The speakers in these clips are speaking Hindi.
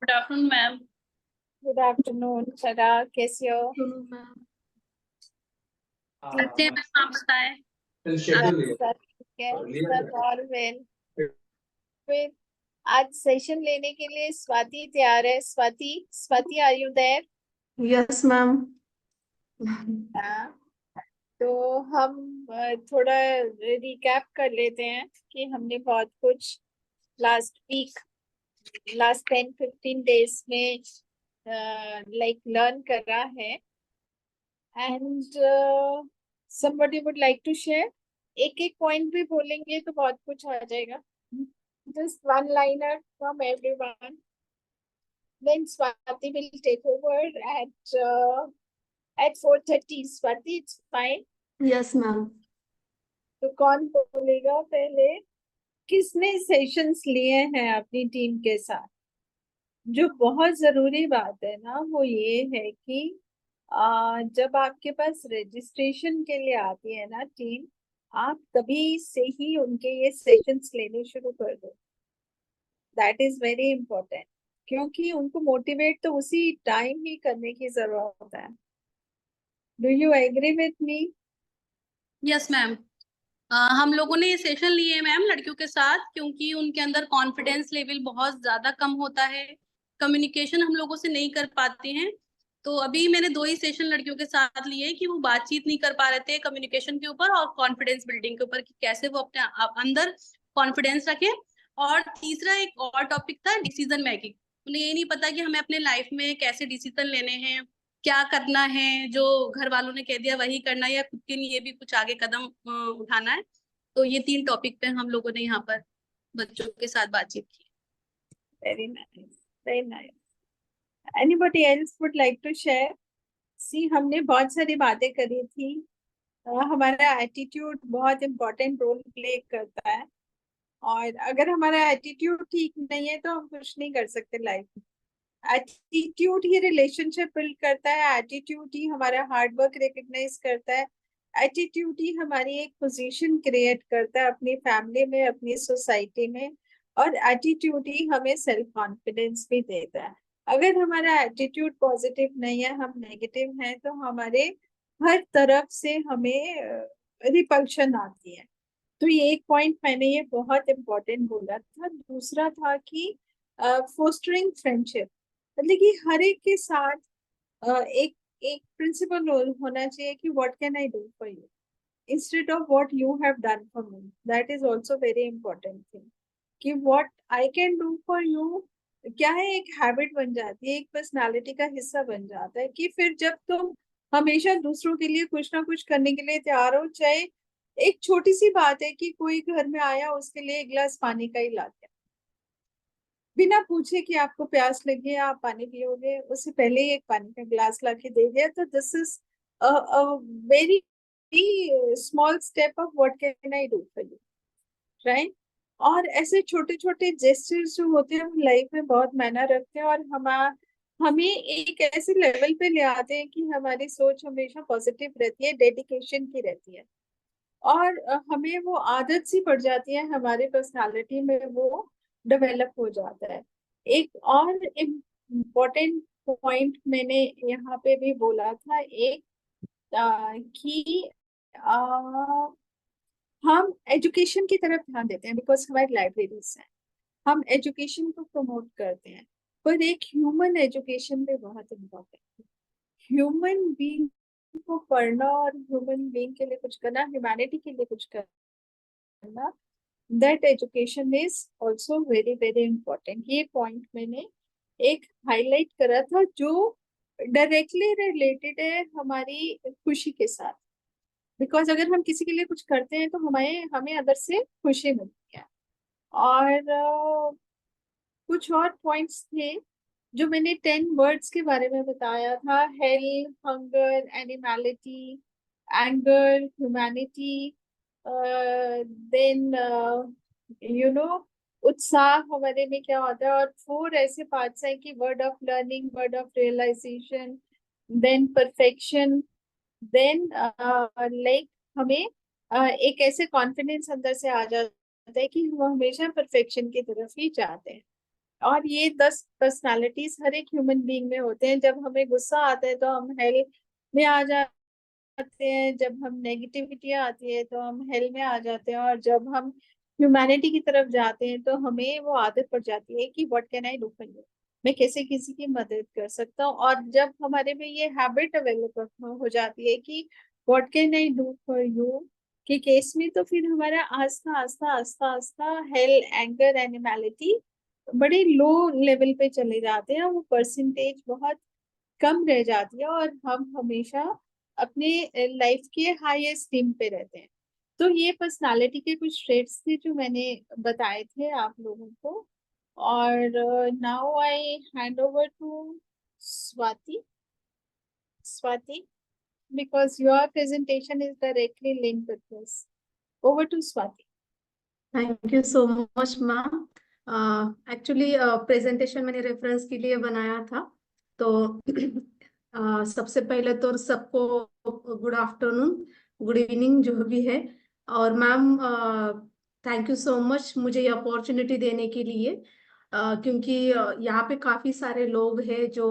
Good afternoon ma'am. Good afternoon सरा, कैसी हो? ठीक है मैम, आप बताएं। सब ठीक है, सब और वेल। फिर आज सेशन लेने के लिए स्वाति तैयार है। Swati, Swati are you there? Yes ma'am. हाँ, तो हम थोड़ा रिकैप कर लेते हैं कि हमने बहुत कुछ लास्ट वीक, लास्ट 10-15 डेज में लर्न करा है। And somebody would like to share? एक एक पॉइंट भी बोलेंगे तो बहुत कुछ आ जाएगा। Just one liner from everyone. Then Swati will take over at 4:30. Swati, it's fine. Yes ma'am. तो कौन बोलेगा पहले? किसने सेशंस लिए हैं अपनी टीम के साथ? जो बहुत जरूरी बात है ना, वो ये है कि जब आपके पास रजिस्ट्रेशन के लिए आती है ना टीम, आप तभी से ही उनके ये सेशंस लेने शुरू कर दो। दैट इज वेरी इंपॉर्टेंट, क्योंकि उनको मोटिवेट तो उसी टाइम ही करने की जरूरत है। Do you agree with me? Yes ma'am. हम लोगों ने ये सेशन लिए हैं मैम लड़कियों के साथ, क्योंकि उनके अंदर कॉन्फिडेंस लेवल बहुत ज्यादा कम होता है, कम्युनिकेशन हम लोगों से नहीं कर पाते हैं। तो अभी मैंने 2 ही सेशन लड़कियों के साथ लिए कि वो बातचीत नहीं कर पा रहे थे कम्युनिकेशन के ऊपर और कॉन्फिडेंस बिल्डिंग के ऊपर, कि कैसे वो अपने अंदर कॉन्फिडेंस रखें। और तीसरा एक और टॉपिक था डिसीजन मेकिंग। उन्हें ये नहीं पता कि हमें अपने लाइफ में कैसे डिसीजन लेने हैं, क्या करना है, जो घर वालों ने कह दिया वही करना है, या खुद के लिए भी कुछ आगे कदम उठाना है। तो ये 3 टॉपिक पे हम लोगों ने यहाँ पर बच्चों के साथ बातचीत की। Very nice, very nice. Anybody else would like to share? See, हमने बहुत सारी बातें करी थी। हमारा एटीट्यूड बहुत इम्पोर्टेंट रोल प्ले करता है, और अगर हमारा एटीट्यूड ठीक नहीं है तो हम कुछ नहीं कर सकते लाइफ में। एटीट्यूड ही रिलेशनशिप बिल्ड करता है, एटीट्यूड ही हमारा हार्ड वर्क रिकग्नाइज करता है, एटीट्यूड ही हमारी एक पोजीशन क्रिएट करता है अपनी फैमिली में, अपनी सोसाइटी में, और एटीट्यूड ही हमें सेल्फ कॉन्फिडेंस भी देता है। अगर हमारा एटीट्यूड पॉजिटिव नहीं है, हम नेगेटिव हैं, तो हमारे हर तरफ से हमें रिपल्शन आती है। तो ये एक पॉइंट मैंने ये बहुत इम्पोर्टेंट बोला था। दूसरा था कि फोस्टरिंग फ्रेंडशिप, मतलब कि हर एक के साथ एक एक प्रिंसिपल होना चाहिए कि what can I do for you instead of what you have done for me. That is also very important thing, कि what I can do for you क्या है, एक हैबिट बन जाती है, एक पर्सनालिटी का हिस्सा बन जाता है, कि फिर जब तुम हमेशा दूसरों के लिए कुछ ना कुछ करने के लिए तैयार हो, चाहे एक छोटी सी बात है कि कोई घर में आया, उसके लिए 1 गिलास पानी का ही ला दिया, बिना पूछे कि आपको प्यास लगी है, आप पानी पियोगे, उससे पहले ही एक पानी का गिलास ला के दे दिया। तो this is very small step of what can I do for you, right? और ऐसे छोटे छोटे जेस्चर्स जो होते हैं वो लाइफ में बहुत मायना रखते हैं, और हमें एक ऐसे लेवल पे ले आते हैं कि हमारी सोच हमेशा पॉजिटिव रहती है, डेडिकेशन की रहती है, और हमें वो आदत सी पड़ जाती है, हमारे पर्सनालिटी में वो डेवलप हो जाता है। एक और इम्पोर्टेंट पॉइंट मैंने यहाँ पे भी बोला था, एक कि हम एजुकेशन की तरफ ध्यान देते हैं बिकॉज हमारी लाइब्रेरीज हैं, हम एजुकेशन को प्रमोट करते हैं, पर एक ह्यूमन एजुकेशन भी बहुत इम्पोर्टेंट है। ह्यूमन बीइंग को पढ़ना और ह्यूमन बीइंग के लिए कुछ करना, ह्यूमैनिटी के लिए कुछ करना, that education is also very very important. ये पॉइंट मैंने एक हाईलाइट करा था, जो डायरेक्टली रिलेटेड है हमारी खुशी के साथ, बिकॉज अगर हम किसी के लिए कुछ करते हैं तो हमें अंदर से खुशी मिलती है। और कुछ और पॉइंट्स थे जो मैंने 10 वर्ड्स के बारे में बताया था: hell, hunger, animality, anger, humanity, then उत्साह हमारे में क्या होता है, और 4 ऐसे पार्ट्स हैं कि word of learning, word of realisation, then perfection, then like हमें एक ऐसे कॉन्फिडेंस अंदर से आ जाता है कि हम हमेशा परफेक्शन की तरफ ही चाहते हैं। और ये 10 पर्सनालिटीज हर एक ह्यूमन बीइंग में होते हैं। जब हमें गुस्सा आता है तो हम हेल में आ जाते हैं, जब हम नेगेटिविटी आती है तो हम हेल में आ जाते हैं, और जब हम ह्यूमैनिटी की तरफ जाते हैं तो हमें वो आदत पड़ जाती है कि what can I do for you, मैं कैसे किसी की मदद कर सकता हूँ। और जब हमारे में ये हैबिट अवेलेबल हो जाती है कि what can I do for you के केस में, तो फिर हमारा आस्ता आस्ता आस्ता आस्ता हेल, एंगर, एनिमैलिटी बड़े लो लेवल पे चले जाते हैं, वो परसेंटेज बहुत कम रह जाती है, और हम हमेशा अपने लाइफ के हाई स्टीम पे रहते हैं। तो ये पर्सनालिटी के कुछ ट्रेट्स थे जो मैंने बताए थे आप लोगों को। और now I hand over to Swati. Swati, because your presentation is directly linked with this. Over to Swati. Thank you so much ma'am. Actually presentation मैंने रेफरेंस के लिए बनाया था। तो सबसे पहले तो सबको गुड आफ्टरनून, गुड इवनिंग जो भी है। और ma'am thank you so much मुझे ये अपॉर्चुनिटी देने के लिए, क्योंकि यहाँ पे काफी सारे लोग हैं जो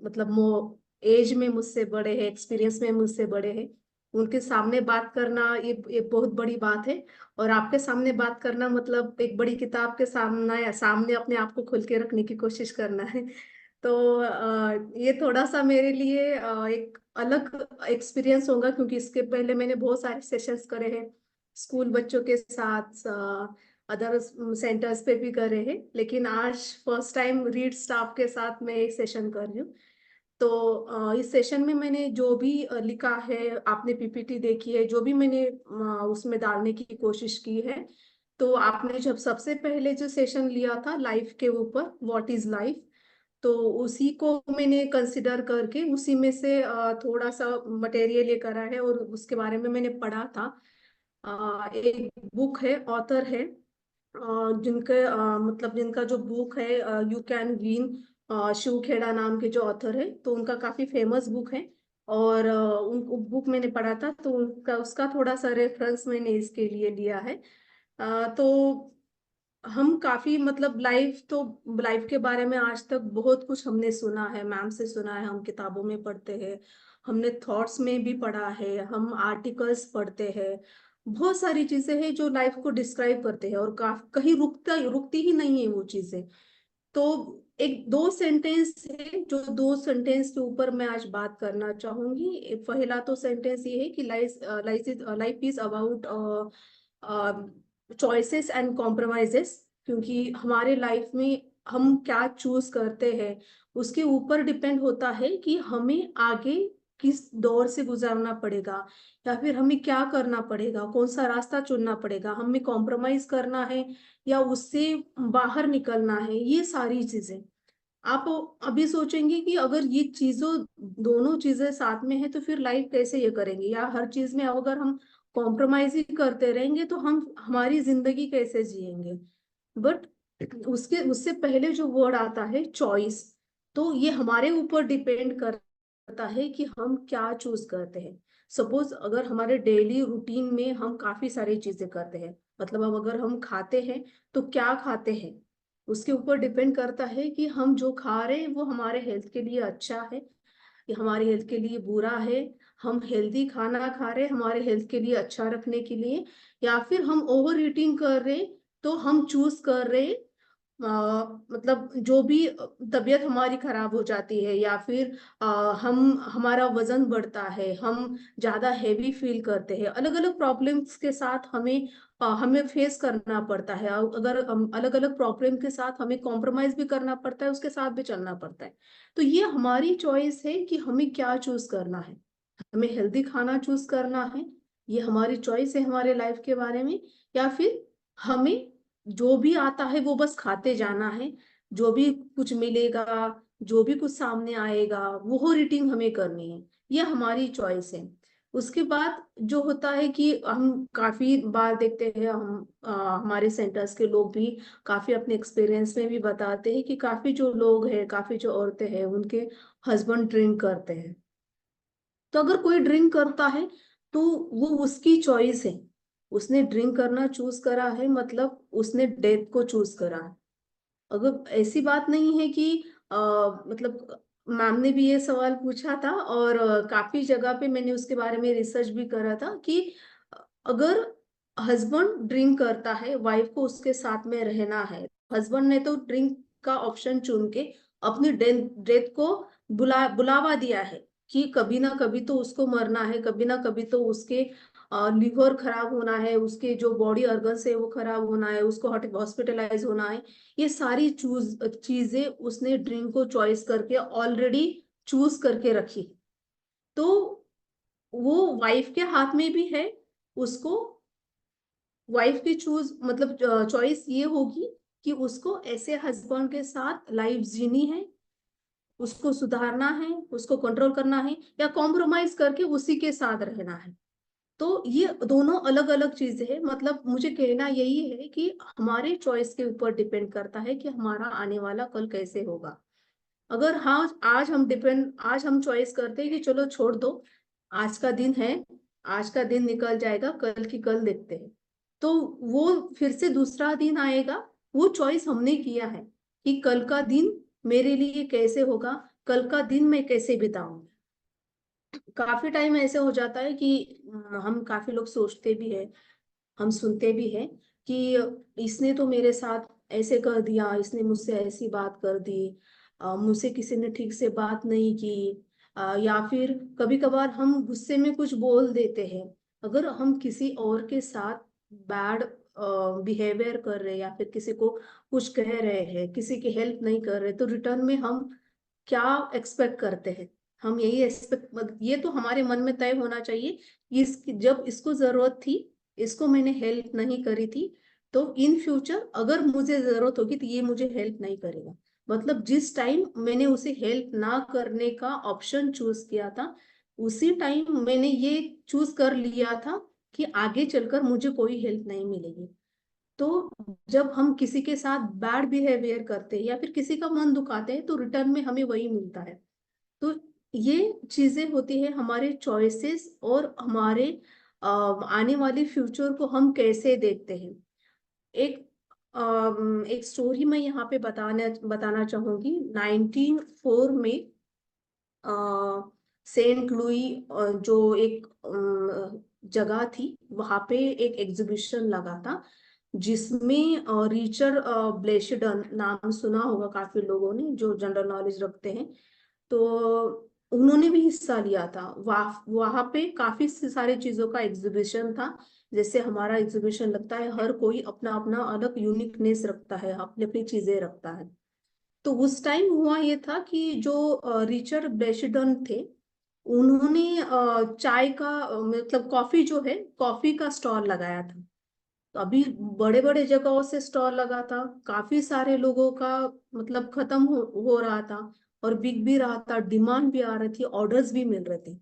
मतलब एज में मुझसे बड़े हैं, एक्सपीरियंस में मुझसे बड़े हैं। उनके सामने बात करना ये बहुत बड़ी बात है। और आपके सामने बात करना मतलब एक बड़ी किताब के सामने अपने आप को खोल के रखने की कोशिश करना है। तो ये थोड़ा सा मेरे लिए एक अलग एक्सपीरियंस होगा, क्योंकि इसके पहले मैंने बहुत सारे सेशंस करे हैं स्कूल बच्चों के साथ, अदर सेंटर्स पे भी करे हैं, लेकिन आज फर्स्ट टाइम रीड स्टाफ के साथ मैं एक सेशन कर रही हूँ। तो इस सेशन में मैंने जो भी लिखा है, आपने पीपीटी देखी है, जो भी मैंने उसमें डालने की कोशिश की है। तो आपने जब सबसे पहले जो सेशन लिया था लाइफ के ऊपर, व्हाट इज लाइफ, तो उसी को मैंने कंसिडर करके उसी में से थोड़ा सा मटेरियल लेकर आया है और उसके बारे में मैंने पढ़ा था। एक बुक है, ऑथर है, जिनके मतलब जिनका जो बुक है you can win, Shiv Khera नाम के जो ऑथर है, तो उनका काफी फेमस बुक है। और उन बुक मैंने पढ़ा था, तो उनका उसका थोड़ा सा रेफरेंस मैंने इसके लिए लिया है। तो हम काफी मतलब लाइफ के बारे में आज तक बहुत कुछ हमने सुना है, मैम से सुना है, हम किताबों में पढ़ते हैं, हमने थॉट्स में भी पढ़ा है, हम आर्टिकल्स पढ़ते हैं, बहुत सारी चीजें हैं जो लाइफ को डिस्क्राइब करते हैं, और कहीं रुकती ही नहीं है वो चीजें। तो एक दो सेंटेंस है, जो दो सेंटेंस के ऊपर मैं आज बात करना चाहूंगी। पहला तो सेंटेंस ये है कि life is about choices and compromises, क्योंकि हमारे लाइफ में हम क्या चूज करते हैं उसके ऊपर डिपेंड होता है कि हमें आगे किस दौर से गुजरना पड़ेगा, या फिर हमें क्या करना पड़ेगा, कौन सा रास्ता चुनना पड़ेगा, हमें कॉम्प्रोमाइज करना है या उससे बाहर निकलना है। ये सारी चीजें आप अभी सोचेंगे कि अगर ये चीजों दोनों चीजें साथ में है तो फिर लाइफ कैसे ये करेंगे, या हर चीज में अगर हम कॉम्प्रोमाइज ही करते रहेंगे तो हम हमारी जिंदगी कैसे जिएंगे। बट उसके उससे पहले जो वर्ड आता है चॉइस, तो ये हमारे ऊपर डिपेंड करता है कि हम क्या चूज करते हैं। सपोज अगर हमारे डेली रूटीन में हम काफी सारी चीजें करते हैं, मतलब अब अगर हम खाते हैं तो क्या खाते हैं, उसके ऊपर डिपेंड करता है कि हम जो खा रहे हैं वो हमारे हेल्थ के लिए अच्छा है या हमारे हेल्थ के लिए बुरा है। हम हेल्दी खाना खा रहे हैं हमारे हेल्थ के लिए अच्छा रखने के लिए, या फिर हम ओवर ईटिंग कर रहे हैं, तो हम चूज कर रहे हैं मतलब जो भी तबीयत हमारी खराब हो जाती है, या फिर हम हमारा वजन बढ़ता है, हम ज्यादा हैवी फील करते हैं, अलग अलग प्रॉब्लम्स के साथ हमें फेस करना पड़ता है। अगर अलग अलग प्रॉब्लम के साथ हमें कॉम्प्रोमाइज भी करना पड़ता है, उसके साथ भी चलना पड़ता है। तो ये हमारी चॉइस है कि हमें क्या चूज करना है। हमें हेल्दी खाना चूज करना है, ये हमारी चॉइस है हमारे लाइफ के बारे में, या फिर हमें जो भी आता है वो बस खाते जाना है, जो भी कुछ मिलेगा, जो भी कुछ सामने आएगा वो रीडिंग हमें करनी है। ये हमारी चॉइस है। उसके बाद जो होता है कि हम काफी बार देखते हैं, हमारे सेंटर्स के लोग भी काफी अपने एक्सपीरियंस में भी बताते हैं कि काफी जो लोग हैं, काफी जो औरतें हैं, उनके हस्बैंड ड्रिंक करते हैं। तो अगर कोई ड्रिंक करता है तो वो उसकी चॉइस है, उसने ड्रिंक करना चूज करा है, मतलब उसने डेथ को चूज करा है। अगर ऐसी बात नहीं है कि मतलब मैम ने भी ये सवाल पूछा था और काफी जगह पे मैंने उसके बारे में रिसर्च भी करा था कि अगर हस्बैंड ड्रिंक करता है, वाइफ को उसके साथ में रहना है, हस्बैंड ने तो ड्रिंक का ऑप्शन चुन के अपनी डेथ को बुलावा दिया है कि कभी ना कभी तो उसको मरना है, कभी ना कभी तो उसके लिवर खराब होना है, उसके जो बॉडी ऑर्गन्स है वो खराब होना है, उसको हॉस्पिटलाइज होना है। ये सारी चीजें उसने ड्रिंक को चॉइस करके ऑलरेडी चूज करके रखी। तो वो वाइफ के हाथ में भी है, उसको वाइफ की चूज मतलब चॉइस ये होगी कि उसको ऐसे हस्बैंड के साथ लाइफ जीनी है, उसको सुधारना है, उसको कंट्रोल करना है, या कॉम्प्रोमाइज करके उसी के साथ रहना है। तो ये दोनों अलग अलग चीजें हैं। मतलब मुझे कहना यही है कि हमारे चॉइस के ऊपर डिपेंड करता है कि हमारा आने वाला कल कैसे होगा। अगर हाँ आज हम चॉइस करते हैं कि चलो छोड़ दो, आज का दिन है, आज का दिन निकल जाएगा, कल की कल देखते हैं, तो वो फिर से दूसरा दिन आएगा। वो चॉइस हमने किया है कि कल का दिन मेरे लिए कैसे होगा, कल का दिन मैं कैसे बिताऊंगी। काफी टाइम ऐसे हो जाता है कि हम काफी लोग सोचते भी है, हम सुनते भी हैं कि इसने तो मेरे साथ ऐसे कर दिया, इसने मुझसे ऐसी बात कर दी, मुझसे किसी ने ठीक से बात नहीं की, या फिर कभी कभार हम गुस्से में कुछ बोल देते हैं। अगर हम किसी और के साथ बैड बिहेवियर कर रहे हैं या फिर किसी को कुछ कह रहे हैं, किसी की हेल्प नहीं कर रहे, तो रिटर्न में हम क्या एक्सपेक्ट करते हैं? हम यही एक्सपेक्ट, ये तो हमारे मन में तय होना चाहिए कि जब इसको जरूरत थी, इसको मैंने हेल्प नहीं करी थी, तो इन फ्यूचर अगर मुझे जरूरत होगी तो ये मुझे हेल्प नहीं करेगा। मतलब जिस टाइम मैंने उसे हेल्प ना करने का ऑप्शन चूज किया था, उसी टाइम मैंने ये चूज कर लिया था कि आगे चलकर मुझे कोई हेल्प नहीं मिलेगी। तो जब हम किसी के साथ बैड बिहेवियर करते हैं या फिर किसी का मन दुखाते हैं, तो रिटर्न में हमें वही मिलता है। तो ये चीजें होती है हमारे चॉइसेस और हमारे आने वाले फ्यूचर को हम कैसे देखते हैं। एक एक स्टोरी मैं यहाँ पे बताना चाहूंगी। 1904 में सेंट लुई जो एक जगह थी, वहां पे एक एग्जीबिशन लगा था जिसमें रिचर्ड ब्लेशडन नाम सुना होगा काफी लोगों ने जो जनरल नॉलेज रखते हैं। तो उन्होंने भी हिस्सा लिया था। वहां पे काफी सारी चीजों का एग्जीबिशन था। जैसे हमारा एग्जीबिशन लगता है, हर कोई अपना अपना अलग यूनिकनेस रखता है, अपनी अपनी चीजें रखता है। तो उस टाइम हुआ ये था कि जो रिचर्ड ब्रेशिडन थे, उन्होंने चाय का मतलब कॉफी जो है, कॉफी का स्टॉल लगाया था। तो अभी बड़े बड़े जगहों से स्टॉल लगा था, काफी सारे लोगों का मतलब खत्म हो रहा था, और बिक भी रहा था, डिमांड भी आ रही थी, ऑर्डर्स भी मिल रहे थे।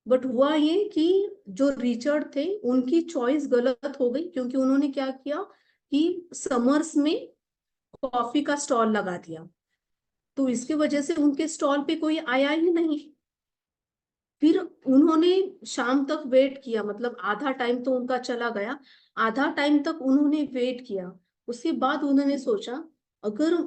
बट हुआ ये कि जो रिचर्ड थे उनकी चॉइस गलत हो गई, क्योंकि उन्होंने क्या किया कि समर्स में कॉफी का स्टॉल लगा दिया। तो इसकी वजह से उनके स्टॉल पे कोई आया ही नहीं। फिर उन्होंने शाम तक वेट किया, मतलब आधा टाइम तो उनका चला गया, आधा टाइम तक उन्होंने वेट किया। उसके बाद उन्होंने सोचा, अगर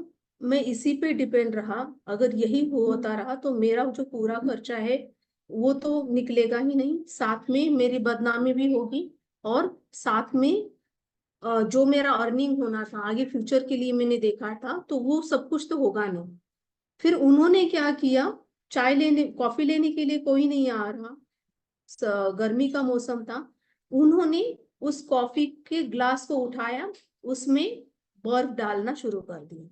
मैं इसी पे डिपेंड रहा, अगर यही होता रहा, तो मेरा जो पूरा खर्चा है वो तो निकलेगा ही नहीं, साथ में मेरी बदनामी भी होगी, और साथ में जो मेरा अर्निंग होना था आगे फ्यूचर के लिए मैंने देखा था, तो वो सब कुछ तो होगा नहीं। फिर उन्होंने क्या किया, चाय लेने कॉफी लेने के लिए कोई नहीं आ रहा, गर्मी का मौसम था, उन्होंने उस कॉफी के ग्लास को उठाया, उसमें बर्फ डालना शुरू कर दिया,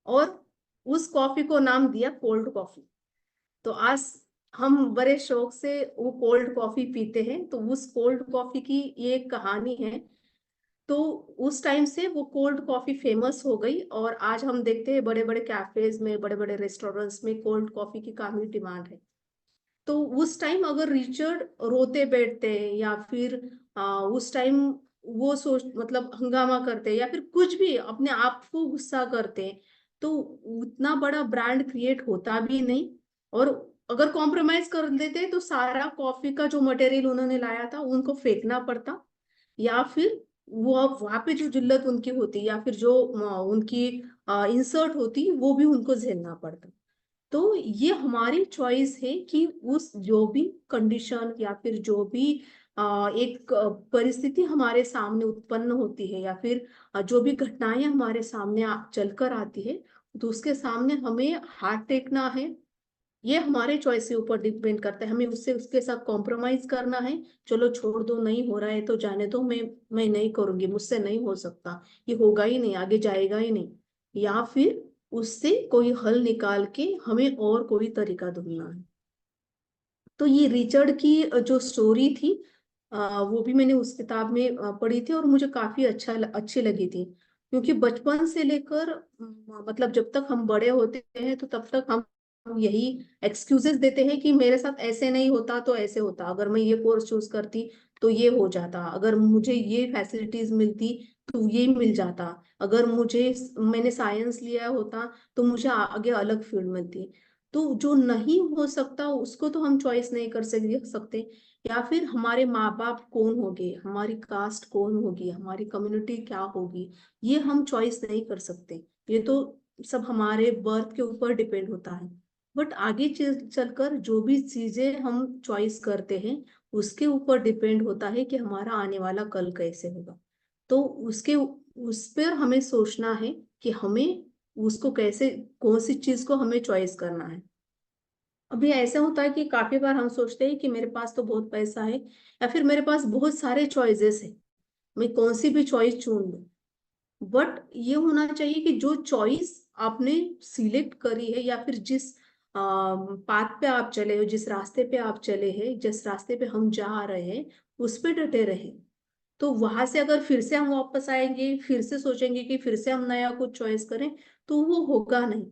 और उस कॉफी को नाम दिया कोल्ड कॉफी। तो आज हम बड़े शौक से वो कोल्ड कॉफी पीते हैं। तो उस कोल्ड कॉफी की ये एक कहानी है। तो उस टाइम से वो कोल्ड कॉफी फेमस हो गई, और आज हम देखते हैं बड़े बड़े कैफेज में, बड़े बड़े रेस्टोरेंट्स में कोल्ड कॉफी की काफी डिमांड है। तो उस टाइम अगर रिचर्ड रोते बैठते या फिर उस टाइम वो सोच मतलब हंगामा करते या फिर कुछ भी अपने आप को गुस्सा करते, तो उतना बड़ा ब्रांड क्रिएट होता भी नहीं। और अगर कॉम्प्रोमाइज कर देते तो सारा कॉफी का जो मटेरियल उन्होंने लाया था उनको फेंकना पड़ता, या फिर वो अब वहां पे जो जिल्लत उनकी होती या फिर जो उनकी इंसर्ट होती वो भी उनको झेलना पड़ता। तो ये हमारी चॉइस है कि उस जो भी कंडीशन या फिर जो भी एक परिस्थिति हमारे सामने उत्पन्न होती है या फिर जो भी घटनाएं हमारे सामने चलकर आती है, तो उसके सामने हमें हाथ टेकना है। ये हमारे चॉइस के ऊपर डिपेंड करता है, हमें उससे उसके साथ कॉम्प्रोमाइज करना है। चलो छोड़ दो, नहीं हो रहा है तो जाने दो, मैं नहीं करूंगी, मुझसे नहीं हो सकता, ये होगा ही नहीं, आगे जाएगा ही नहीं। या फिर उससे कोई हल निकाल के हमें और कोई तरीका ढूंढना है। तो ये रिचर्ड की जो स्टोरी थी वो भी मैंने उस किताब में पढ़ी थी और मुझे काफी अच्छी लगी थी। क्योंकि बचपन से लेकर मतलब जब तक हम बड़े होते हैं तो तब तक हम यही एक्सक्यूजेस देते हैं कि मेरे साथ ऐसे नहीं होता तो ऐसे होता, अगर मैं ये कोर्स चूज करती तो ये हो जाता, अगर मुझे ये फैसिलिटीज मिलती तो ये मिल जाता, अगर मैंने साइंस लिया होता तो मुझे आगे अलग फील्ड मिलती। तो जो नहीं हो सकता उसको तो हम चॉइस नहीं कर सकते। या फिर हमारे माँ बाप कौन होंगे, हमारी कास्ट कौन होगी, हमारी कम्युनिटी क्या होगी, ये हम चॉइस नहीं कर सकते। ये तो सब हमारे बर्थ के ऊपर डिपेंड होता है। बट आगे चलकर जो भी चीजें हम चॉइस करते हैं उसके ऊपर डिपेंड होता है कि हमारा आने वाला कल कैसे होगा। तो उस पर हमें सोचना है कि हमें उसको कैसे, कौन सी चीज को हमें चॉइस करना है। अभी ऐसा होता है कि काफी बार हम सोचते हैं कि मेरे पास तो बहुत पैसा है या फिर मेरे पास बहुत सारे चॉइसेस है, मैं कौन सी भी चॉइस चुन लूं। बट ये होना चाहिए कि जो चॉइस आपने सिलेक्ट करी है या फिर जिस पाथ पे आप चले हो, जिस रास्ते पे आप चले हैं, जिस रास्ते पे हम जा रहे हैं, उस पे डटे रहे। तो वहां से अगर फिर से हम वापस आएंगे, फिर से सोचेंगे कि फिर से हम नया कुछ चॉइस करें, तो वो होगा नहीं।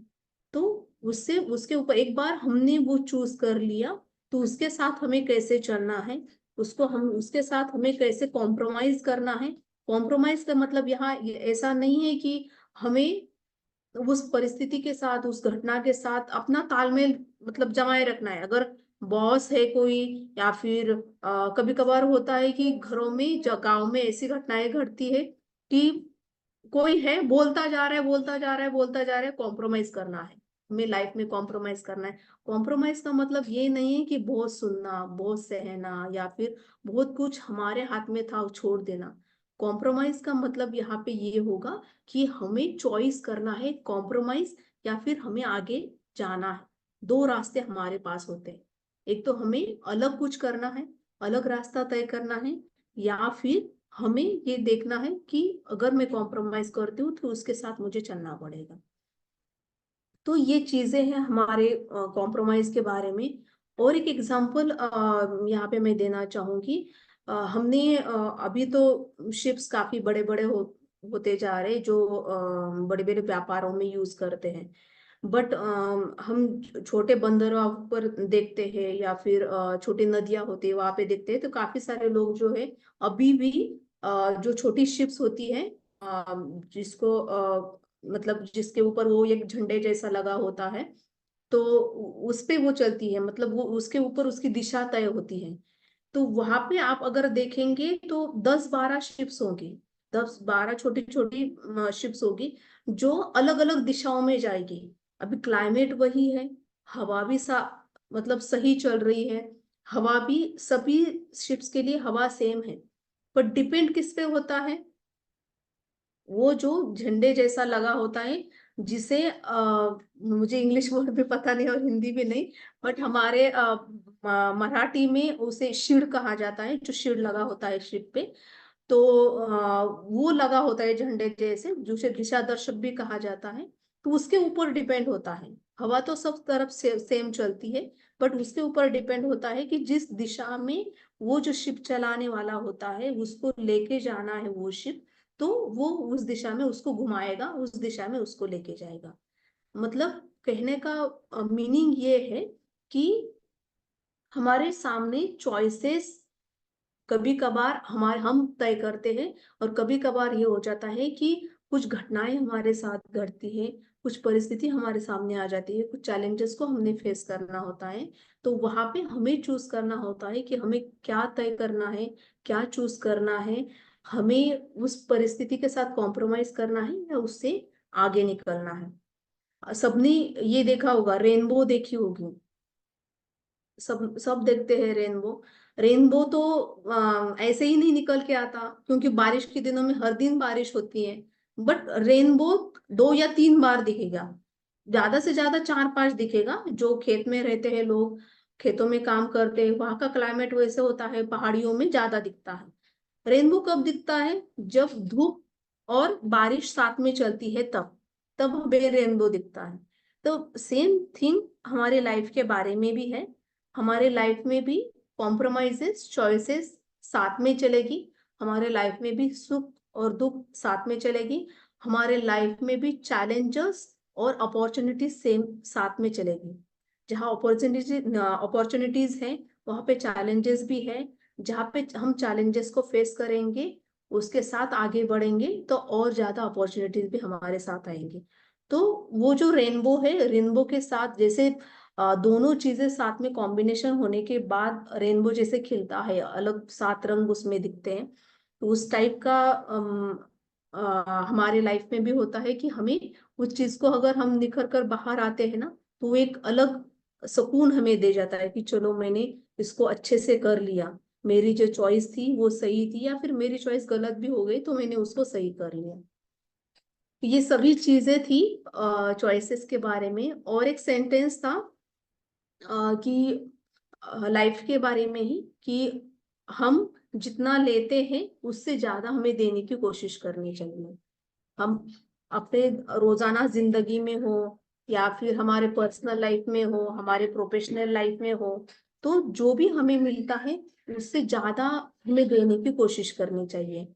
तो उससे उसके ऊपर एक बार हमने वो चूज कर लिया तो उसके साथ हमें कैसे चलना है, उसको हम उसके साथ हमें कैसे कॉम्प्रोमाइज करना है। कॉम्प्रोमाइज का मतलब यहाँ ऐसा नहीं है कि हमें उस परिस्थिति के साथ, उस घटना के साथ अपना तालमेल मतलब जमाए रखना है। अगर बॉस है कोई या फिर कभी कभार होता है कि घरों में, गांव में ऐसी घटनाएं घटती है कि कोई है बोलता जा रहा है, बोलता जा रहा है, बोलता जा रहा है, कॉम्प्रोमाइज करना है, हमें लाइफ में कॉम्प्रोमाइज करना है। कॉम्प्रोमाइज का मतलब ये नहीं है कि बहुत सुनना, बहुत सहना या फिर बहुत कुछ हमारे हाथ में था वो छोड़ देना। कॉम्प्रोमाइज का मतलब यहाँ पे ये होगा कि हमें चॉइस करना है, कॉम्प्रोमाइज या फिर हमें आगे जाना है। दो रास्ते हमारे पास होते हैं, एक तो हमें अलग कुछ करना है, अलग रास्ता तय करना है, या फिर हमें ये देखना है कि अगर मैं कॉम्प्रोमाइज करती हूँ तो उसके साथ मुझे चलना पड़ेगा। तो ये चीजें हैं हमारे कॉम्प्रोमाइज के बारे में। और एक एग्जांपल यहाँ पे मैं देना चाहूंगी। हमने अभी तो शिप्स काफी बड़े बड़े होते जा रहे जो बड़े बड़े व्यापारों में यूज करते हैं। बट हम छोटे बंदरों पर देखते हैं या फिर छोटी नदियां होती है वहां पे देखते हैं तो काफी सारे लोग जो है अभी भी जो छोटी शिप्स होती है जिसको मतलब जिसके ऊपर वो एक झंडे जैसा लगा होता है, तो उस पे वो चलती है, मतलब वो उसके ऊपर उसकी दिशा तय होती है। तो वहां पे आप अगर देखेंगे तो 10-12 शिप्स होंगी, 10-12 छोटी छोटी शिप्स होगी जो अलग अलग दिशाओं में जाएगी। अभी क्लाइमेट वही है, हवा भी मतलब सही चल रही है, हवा भी सभी शिप्स के लिए हवा सेम है। पर डिपेंड किस पे होता है, वो जो झंडे जैसा लगा होता है जिसे मुझे इंग्लिश वर्ड भी पता नहीं और हिंदी भी नहीं, बट हमारे मराठी में उसे शिड कहा जाता है, जो शिड लगा होता है शिप पे। तो वो लगा होता है झंडे जैसे, जिसे दिशा दर्शक भी कहा जाता है। तो उसके ऊपर डिपेंड होता है, हवा तो सब तरफ से सेम चलती है, बट उसके ऊपर डिपेंड होता है कि जिस दिशा में वो जो शिप चलाने वाला होता है उसको लेके जाना है वो शिप, तो वो उस दिशा में उसको घुमाएगा, उस दिशा में उसको लेके जाएगा। मतलब कहने का मीनिंग ये है कि हमारे सामने चॉइसेस कभी कभार हम तय करते हैं, और कभी कभार ये हो जाता है कि कुछ घटनाएं हमारे साथ घटती है, कुछ परिस्थिति हमारे सामने आ जाती है, कुछ चैलेंजेस को हमने फेस करना होता है। तो वहां पे हमें चूज करना होता है कि हमें क्या तय करना है, क्या चूज करना है। हमें उस परिस्थिति के साथ कॉम्प्रोमाइज करना है या उससे आगे निकलना है। सबने ये देखा होगा, रेनबो देखी होगी, सब सब देखते हैं रेनबो। रेनबो तो ऐसे ही नहीं निकल के आता, क्योंकि बारिश के दिनों में हर दिन बारिश होती है। बट रेनबो 2 या 3 बार दिखेगा, ज्यादा से ज्यादा 4-5 दिखेगा। जो खेत में रहते हैं लोग, खेतों में काम करते हैं, वहां का क्लाइमेट वैसे होता है, पहाड़ियों में ज्यादा दिखता है। रेनबो कब दिखता है? जब धूप और बारिश साथ में चलती है, तब हमें रेनबो दिखता है। तो सेम थिंग हमारे लाइफ के बारे में भी है। हमारे लाइफ में भी कॉम्प्रोमाइजेस, चॉइसेस साथ में चलेगी। हमारे लाइफ में भी सुख और दुख साथ में चलेगी। हमारे लाइफ में भी चैलेंजेस और अपॉर्चुनिटीज सेम साथ में चलेगी। जहाँ अपॉर्चुनिटीज है, वहां पे चैलेंजेस भी है। जहाँ पे हम चैलेंजेस को फेस करेंगे, उसके साथ आगे बढ़ेंगे, तो और ज्यादा अपॉर्चुनिटीज भी हमारे साथ आएंगे। तो वो जो रेनबो है, रेनबो के साथ जैसे दोनों चीजें साथ में कॉम्बिनेशन होने के बाद रेनबो जैसे खिलता है, अलग 7 रंग उसमें दिखते हैं। तो उस टाइप का हमारे लाइफ में भी होता है कि हमें उस चीज को अगर हम निखर कर बाहर आते हैं ना, तो वो एक अलग सुकून हमें दे जाता है कि चलो मैंने इसको अच्छे से कर लिया, मेरी जो चॉइस थी वो सही थी, या फिर मेरी चॉइस गलत भी हो गई तो मैंने उसको सही कर लिया। ये सभी चीजें थी चॉइसेस के बारे में। और एक सेंटेंस था कि लाइफ के बारे में ही, कि हम जितना लेते हैं उससे ज्यादा हमें देने की कोशिश करनी चाहिए। हम अपने रोजाना जिंदगी में हो, या फिर हमारे पर्सनल लाइफ में हो, हमारे प्रोफेशनल लाइफ में हो, तो जो भी हमें मिलता है उससे ज्यादा हमें देने की कोशिश करनी चाहिए।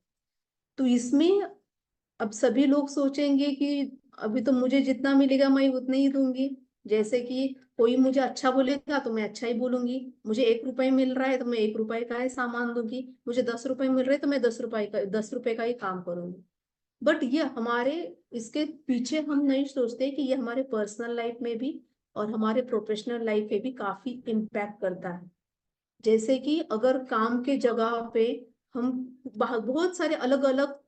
तो इसमें अब सभी लोग सोचेंगे कि अभी तो मुझे जितना मिलेगा मैं उतना ही दूंगी। जैसे कि कोई मुझे अच्छा बोलेगा तो मैं अच्छा ही बोलूंगी, मुझे 1 रुपए मिल रहा है तो मैं 1 रुपए का ही सामान दूंगी, मुझे 10 रुपए मिल रहे तो मैं 10 रुपए का ही काम करूंगी। बट ये हमारे, इसके पीछे हम नहीं सोचते कि ये हमारे पर्सनल लाइफ में भी और हमारे प्रोफेशनल लाइफ में भी काफी इम्पैक्ट करता है। जैसे कि अगर काम के जगह पे हम बहुत सारे अलग अलग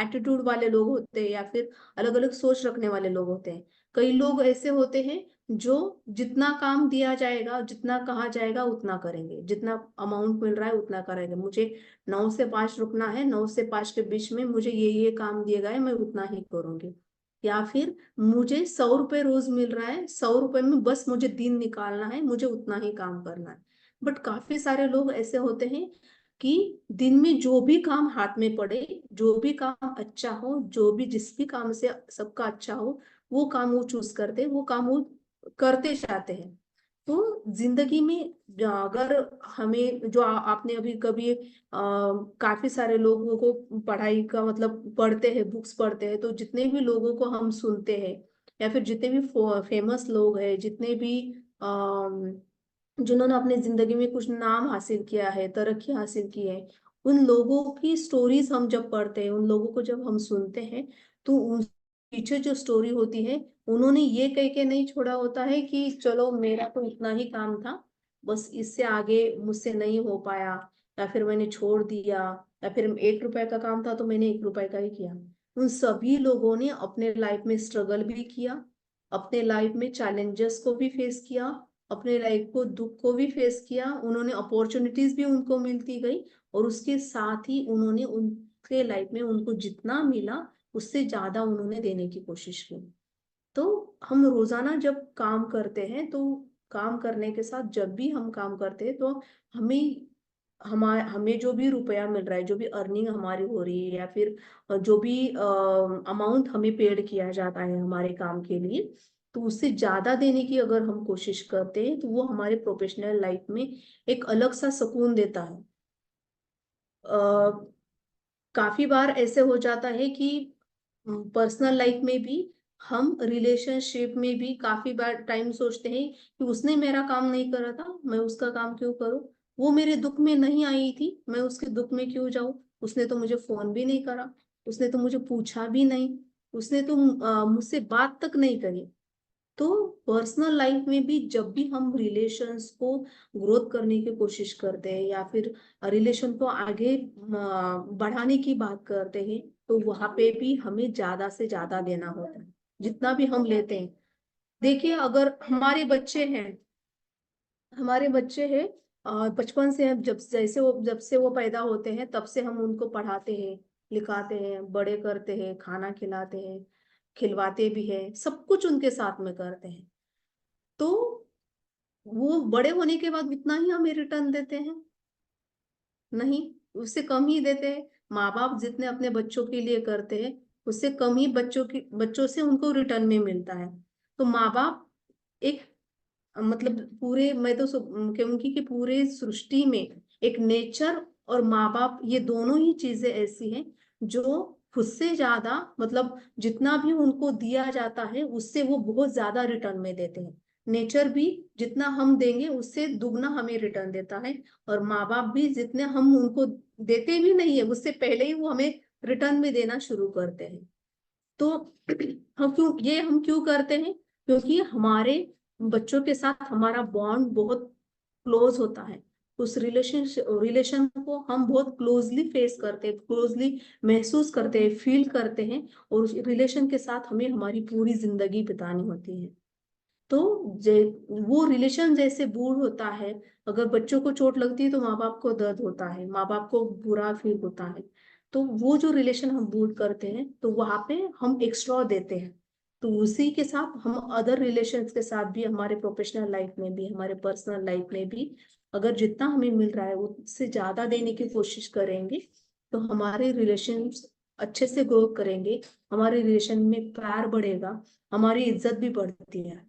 एटीट्यूड वाले लोग होते हैं, या फिर अलग अलग सोच रखने वाले लोग होते हैं। कई लोग ऐसे होते हैं जो जितना काम दिया जाएगा, जितना कहा जाएगा उतना करेंगे, जितना अमाउंट मिल रहा है उतना करेंगे। मुझे 9 से 5 रुकना है, 9 से 5 के बीच में मुझे ये काम दिए गए, मैं उतना ही करूंगी। या फिर मुझे 100 रुपए रोज मिल रहा है, 100 रुपए में बस मुझे दिन निकालना है, मुझे उतना ही काम करना है। बट काफी सारे लोग ऐसे होते हैं कि दिन में जो भी काम हाथ में पड़े, जो भी काम अच्छा हो, जो भी जिस भी काम से सबका अच्छा हो, वो काम वो चूज करते हैं, वो काम वो करते जाते हैं। तो जिंदगी में अगर हमें जो आपने अभी कभी काफी सारे लोगों को पढ़ाई का मतलब पढ़ते हैं, बुक्स पढ़ते हैं, तो जितने भी लोगों को हम सुनते हैं, या फिर जितने भी फेमस लोग हैं, जितने भी जिन्होंने अपनी जिंदगी में कुछ नाम हासिल किया है, तरक्की हासिल की है, उन लोगों की स्टोरीज हम जब पढ़ते हैं, उन लोगों को जब हम सुनते हैं, तो उन पीछे जो स्टोरी होती है, उन्होंने ये कह के नहीं छोड़ा होता है कि चलो मेरा तो इतना ही काम था, बस इससे आगे मुझसे नहीं हो पाया, या फिर मैंने छोड़ दिया, या फिर 1 रुपए का काम था तो मैंने 1 रुपए का ही किया। उन सभी लोगों ने अपने लाइफ में स्ट्रगल भी किया, अपने लाइफ में चैलेंजेस को भी फेस किया, अपने लाइफ को दुख को भी फेस किया। उन्होंने अपॉर्चुनिटीज भी उनको मिलती गई, और उसके साथ ही उन्होंने उनके लाइफ में उनको जितना मिला उससे ज्यादा उन्होंने देने की कोशिश की। तो हम रोजाना जब काम करते हैं, तो काम करने के साथ जब भी हम काम करते हैं, तो हमें हमें जो भी रुपया मिल रहा है, जो भी अर्निंग हमारी हो रही है, या फिर जो भी अमाउंट हमें पेड किया जाता है हमारे काम के लिए, तो उससे ज्यादा देने की अगर हम कोशिश करते हैं, तो वो हमारे प्रोफेशनल लाइफ में एक अलग सा सुकून देता है। काफी बार ऐसे हो जाता है कि पर्सनल लाइफ में भी, हम रिलेशनशिप में भी काफी बार टाइम सोचते हैं कि उसने मेरा काम नहीं करा था, मैं उसका काम क्यों करूं, वो मेरे दुख में नहीं आई थी, मैं उसके दुख में क्यों जाऊं, उसने तो मुझे फोन भी नहीं करा, उसने तो मुझे पूछा भी नहीं, उसने तो मुझसे बात तक नहीं करी। तो पर्सनल लाइफ में भी जब भी हम रिलेशंस को ग्रोथ करने की कोशिश करते हैं या फिर रिलेशन को आगे बढ़ाने की बात करते हैं, तो वहां पे भी हमें ज्यादा से ज्यादा देना होता है जितना भी हम लेते हैं। देखिए, अगर हमारे बच्चे हैं, बचपन से हम जब से वो पैदा होते हैं तब से हम उनको पढ़ाते हैं, लिखाते हैं, बड़े करते हैं, खाना खिलाते हैं, खिलवाते भी हैं, सब कुछ उनके साथ में करते हैं। तो वो बड़े होने के बाद उतना ही हमें रिटर्न देते हैं? नहीं, उससे कम ही देते हैं। माँ बाप जितने अपने बच्चों के लिए करते हैं उससे कम ही बच्चों से उनको रिटर्न में मिलता है। तो माँ बाप एक, मतलब पूरे, मैं तो कहूंगी कि पूरे सृष्टि में एक नेचर और माँ बाप, ये दोनों ही चीजें ऐसी हैं जो खुद से ज्यादा, मतलब जितना भी उनको दिया जाता है उससे वो बहुत ज्यादा रिटर्न में देते हैं। नेचर भी जितना हम देंगे उससे दुगना हमें रिटर्न देता है, और माँ बाप भी जितने हम उनको देते भी नहीं है उससे पहले ही वो हमें रिटर्न में देना शुरू करते हैं। तो हम क्यों करते हैं? क्योंकि हमारे बच्चों के साथ हमारा बॉन्ड बहुत क्लोज होता है। उस रिलेशन को हम बहुत क्लोजली फेस करते हैं, क्लोजली महसूस करते हैं, फील करते हैं, और उस रिलेशन के साथ हमें हमारी पूरी जिंदगी बितानी होती है। तो वो रिलेशन जैसे बूढ़ होता है, अगर बच्चों को चोट लगती है तो माँ बाप को दर्द होता है, माँ बाप को बुरा फील होता है। तो वो जो रिलेशन हम बूढ़ करते हैं तो वहां पे हम एक्स्ट्रा देते हैं। तो उसी के साथ हम अदर रिलेशंस के साथ भी, हमारे प्रोफेशनल लाइफ में भी, हमारे पर्सनल लाइफ में भी, अगर जितना हमें मिल रहा है उससे ज्यादा देने की कोशिश करेंगे तो हमारे रिलेशन अच्छे से ग्रो करेंगे, हमारे रिलेशन में प्यार बढ़ेगा, हमारी इज्जत भी बढ़ती है।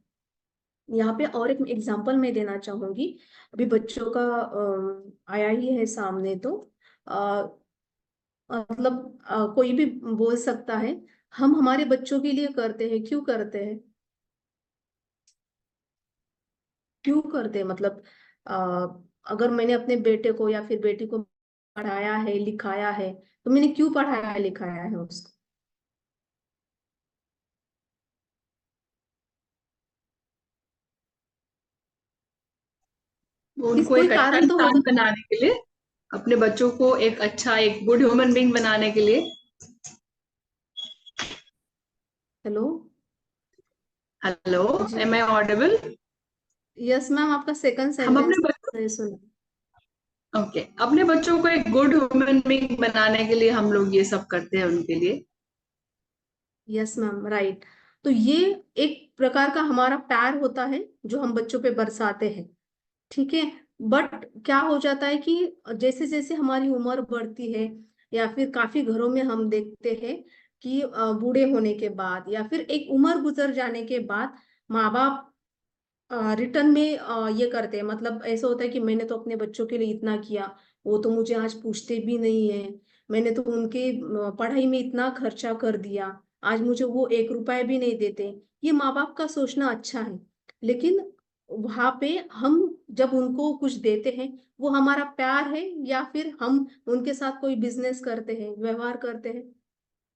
यहाँ पे और एक एग्जांपल मैं देना चाहूंगी। अभी बच्चों का आया ही है सामने, तो अ, मतलब कोई भी बोल सकता है, हम हमारे बच्चों के लिए करते हैं, क्यों करते हैं? क्यों करते हैं, मतलब अ, अगर मैंने अपने बेटे को या फिर बेटी को पढ़ाया है, लिखाया है, तो मैंने क्यों पढ़ाया लिखाया है उसको? उनको कोई एक अच्छा कारण तो इंसान होगा। बनाने के लिए, अपने बच्चों को एक अच्छा, एक गुड ह्यूमन बीइंग बनाने के लिए। हेलो। हेलो, जी। Am I audible? Yes ma'am, आपका सेकंड हम अपने सेंटेंस बच्चों नहीं सुना। ओके, अपने बच्चों को एक गुड ह्यूमन बीइंग बनाने के लिए हम लोग ये सब करते हैं उनके लिए। Yes ma'am, right. तो ये एक प्रकार का हमारा प्यार होता है जो हम बच्चों पे बरसाते हैं, ठीक है। बट क्या हो जाता है कि जैसे जैसे हमारी उम्र बढ़ती है, या फिर काफी घरों में हम देखते हैं कि बूढ़े होने के बाद या फिर एक उम्र गुजर जाने के बाद माँ बाप रिटर्न में ये करते हैं, मतलब ऐसा होता है कि मैंने तो अपने बच्चों के लिए इतना किया, वो तो मुझे आज पूछते भी नहीं है। मैंने तो उनके पढ़ाई में इतना खर्चा कर दिया, आज मुझे वो 1 रुपए भी नहीं देते। ये माँ बाप का सोचना अच्छा है, लेकिन वहां पे हम जब उनको कुछ देते हैं, वो हमारा प्यार है या फिर हम उनके साथ कोई बिजनेस करते हैं, व्यवहार करते हैं?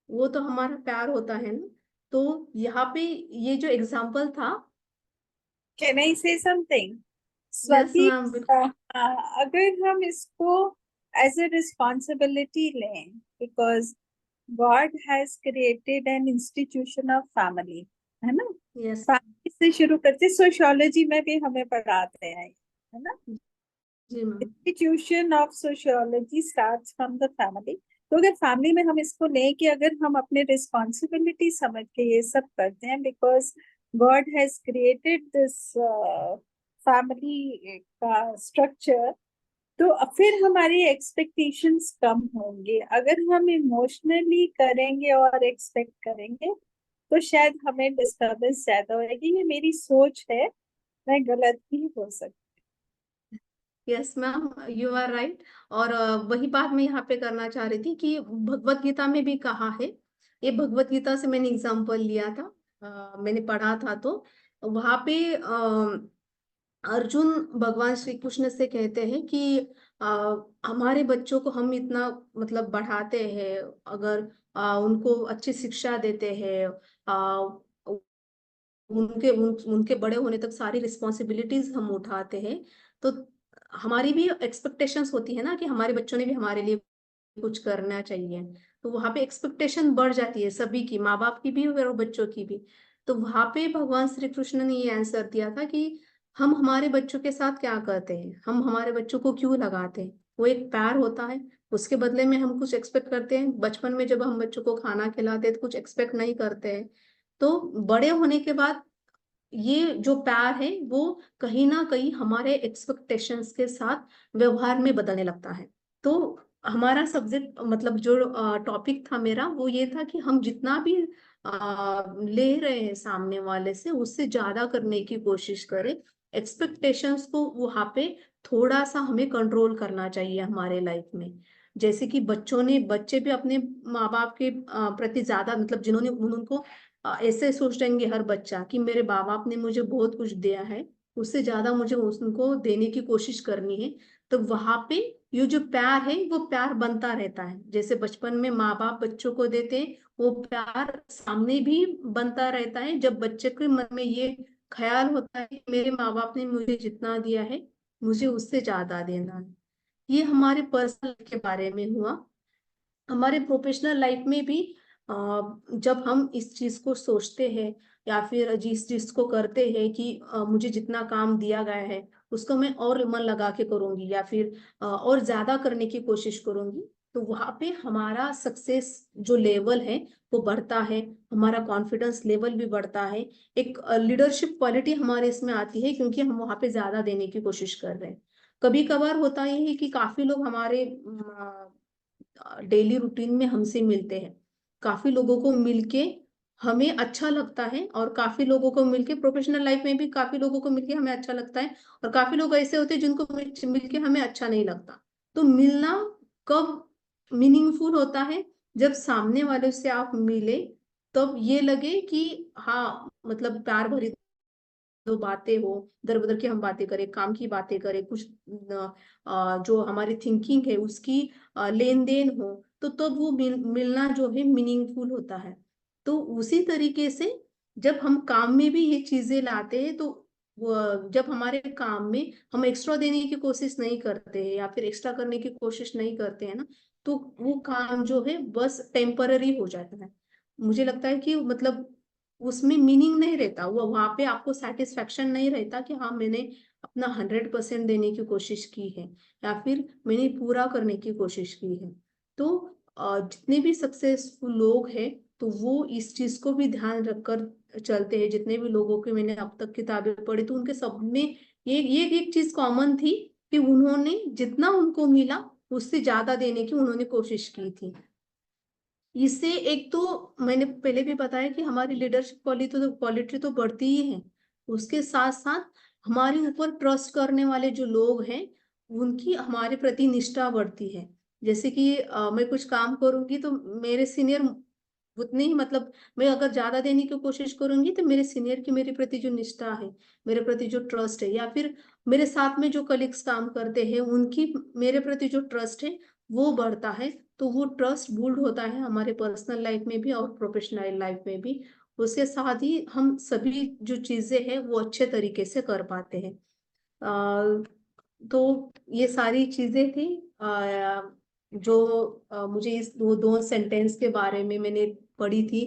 वो तो हमारा प्यार होता है ना। तो यहाँ पे ये जो एग्जाम्पल था। कैन आई से समथिंग? Yes Swati, ma'am. अगर हम इसको एज ए रिस्पॉन्सिबिलिटी लें, because God has created an institution of family, है ना? यस। फैमिली से शुरू करते, सोशियोलॉजी में भी हमें पढ़ाते हैं, है ना? जी ma'am. Institution of sociology starts from the family. तो अगर फैमिली में हम इसको लें कि अगर हम अपने रिस्पॉन्सिबिलिटी समझ के ये सब करते हैं, because God has created this family का स्ट्रक्चर, तो फिर हमारी एक्सपेक्टेशंस कम होंगे। अगर हम इमोशनली करेंगे और एक्सपेक्ट करेंगे तो शायद हमें डिस्टर्बेंस ज्यादा होगी। ये मेरी सोच है, मैं गलत भी हो सकती। Yes ma'am, you are right. और वही बात मैं यहाँ पे करना चाह रही थी कि भगवत गीता में भी कहा है, ये भगवत गीता से मैंने एग्जांपल लिया था, मैंने पढ़ा था। तो वहां पे अर्जुन भगवान श्री कृष्ण से कहते हैं कि हमारे बच्चों को हम इतना, मतलब बढ़ाते हैं, अगर उनको अच्छी शिक्षा देते हैं, उनके बड़े होने तक सारी रिस्पॉन्सिबिलिटीज हम उठाते हैं, तो हमारी भी एक्सपेक्टेशंस होती है ना कि हमारे बच्चों ने भी हमारे लिए कुछ करना चाहिए। तो वहां पे एक्सपेक्टेशन बढ़ जाती है सभी की, माँ बाप की भी और बच्चों की भी। तो वहां पे भगवान श्री कृष्ण ने ये आंसर दिया था कि हम हमारे बच्चों के साथ क्या करते हैं, हम हमारे बच्चों को क्यों लगाते हैं। वो एक प्यार होता है, उसके बदले में हम कुछ एक्सपेक्ट करते हैं। बचपन में जब हम बच्चों को खाना खिलाते हैं तो कुछ एक्सपेक्ट नहीं करते हैं। तो बड़े होने के बाद ये जो प्यार है वो कहीं ना कहीं हमारे एक्सपेक्टेशंस के साथ व्यवहार में बदलने लगता है। तो हमारा सब्जेक्ट मतलब जो टॉपिक था मेरा वो ये था कि हम जितना भी ले रहे हैं सामने वाले से उससे ज्यादा करने की कोशिश करें। एक्सपेक्टेशंस को वहां पे थोड़ा सा हमें कंट्रोल करना चाहिए हमारे लाइफ में। जैसे कि बच्चे भी अपने माँ बाप के प्रति ज्यादा मतलब जिन्होंने उनको ऐसे सोच रहेंगे हर बच्चा कि मेरे माँ बाप ने मुझे बहुत कुछ दिया है, उससे ज्यादा मुझे उनको देने की कोशिश करनी है। तो वहां पे ये जो प्यार है वो प्यार बनता रहता है। जैसे बचपन में माँ बाप बच्चों को देते हैं, वो प्यार सामने भी बनता रहता है जब बच्चे के मन में ये ख्याल होता है कि मेरे माँ बाप ने मुझे जितना दिया है मुझे उससे ज्यादा देना है। ये हमारे पर्सनल के बारे में हुआ। हमारे प्रोफेशनल लाइफ में भी जब हम इस चीज को सोचते हैं या फिर जिस चीज को करते हैं कि मुझे जितना काम दिया गया है उसको मैं और मन लगा के करूंगी या फिर और ज्यादा करने की कोशिश करूंगी, तो वहां पे हमारा सक्सेस जो लेवल है वो बढ़ता है, हमारा कॉन्फिडेंस लेवल भी बढ़ता है। एक लीडरशिप क्वालिटी हमारे इसमें आती है क्योंकि हम वहां पे ज्यादा देने की कोशिश कर रहे हैं। कभी कभार होता ये है कि काफी लोग हमारे डेली रूटीन में हमसे मिलते हैं, काफी लोगों को मिलके हमें अच्छा लगता है और काफी लोगों को मिलके प्रोफेशनल लाइफ में भी काफी लोगों को मिलके हमें अच्छा लगता है। और काफी लोग ऐसे होते हैं जिनको मिलके हमें अच्छा नहीं लगता। तो मिलना कब मीनिंगफुल होता है, जब सामने वाले से आप मिले तब ये लगे कि हाँ मतलब प्यार भरी दो बातें हो, इधर उधर की हम बातें करें, काम की बातें करें, कुछ जो हमारी थिंकिंग है उसकी लेन देन हो, तो तब वो मिलना जो है मीनिंगफुल होता है। तो उसी तरीके से जब हम काम में भी ये चीजें लाते हैं तो जब हमारे काम में हम एक्स्ट्रा देने की कोशिश नहीं करते हैं या फिर एक्स्ट्रा करने की कोशिश नहीं करते हैं ना, तो वो काम जो है बस टेम्पररी हो जाता है। मुझे लगता है कि मतलब उसमें मीनिंग नहीं रहता, वो वहां पे आपको सेटिस्फेक्शन नहीं रहता कि हाँ मैंने अपना 100% देने की कोशिश की है या फिर मैंने पूरा करने की कोशिश की है। तो जितने भी सक्सेसफुल लोग हैं तो वो इस चीज को भी ध्यान रखकर चलते हैं। जितने भी लोगों की मैंने अब तक किताबें पढ़ी तो उनके सब में ये एक चीज कॉमन थी कि उन्होंने जितना उनको मिला उससे ज्यादा देने की उन्होंने कोशिश की थी। इससे एक तो मैंने पहले भी बताया कि हमारी लीडरशिप क्वालिटी तो बढ़ती ही है, उसके साथ साथ हमारे ऊपर ट्रस्ट करने वाले जो लोग हैं उनकी हमारे प्रति निष्ठा बढ़ती है। जैसे कि मैं कुछ काम करूंगी तो मेरे सीनियर उतने ही मतलब मैं अगर ज्यादा देने की कोशिश करूंगी तो मेरे सीनियर की मेरे प्रति जो निष्ठा है, मेरे प्रति जो ट्रस्ट है, या फिर मेरे साथ में जो कलीग्स काम करते हैं उनकी मेरे प्रति जो ट्रस्ट है वो बढ़ता है। तो वो ट्रस्ट बिल्ड होता है हमारे पर्सनल लाइफ में भी और प्रोफेशनल लाइफ में भी। उसके साथ ही हम सभी जो चीजें हैं वो अच्छे तरीके से कर पाते हैं। तो ये सारी चीजें थी जो मुझे इस दो सेंटेंस के बारे में मैंने पढ़ी थी।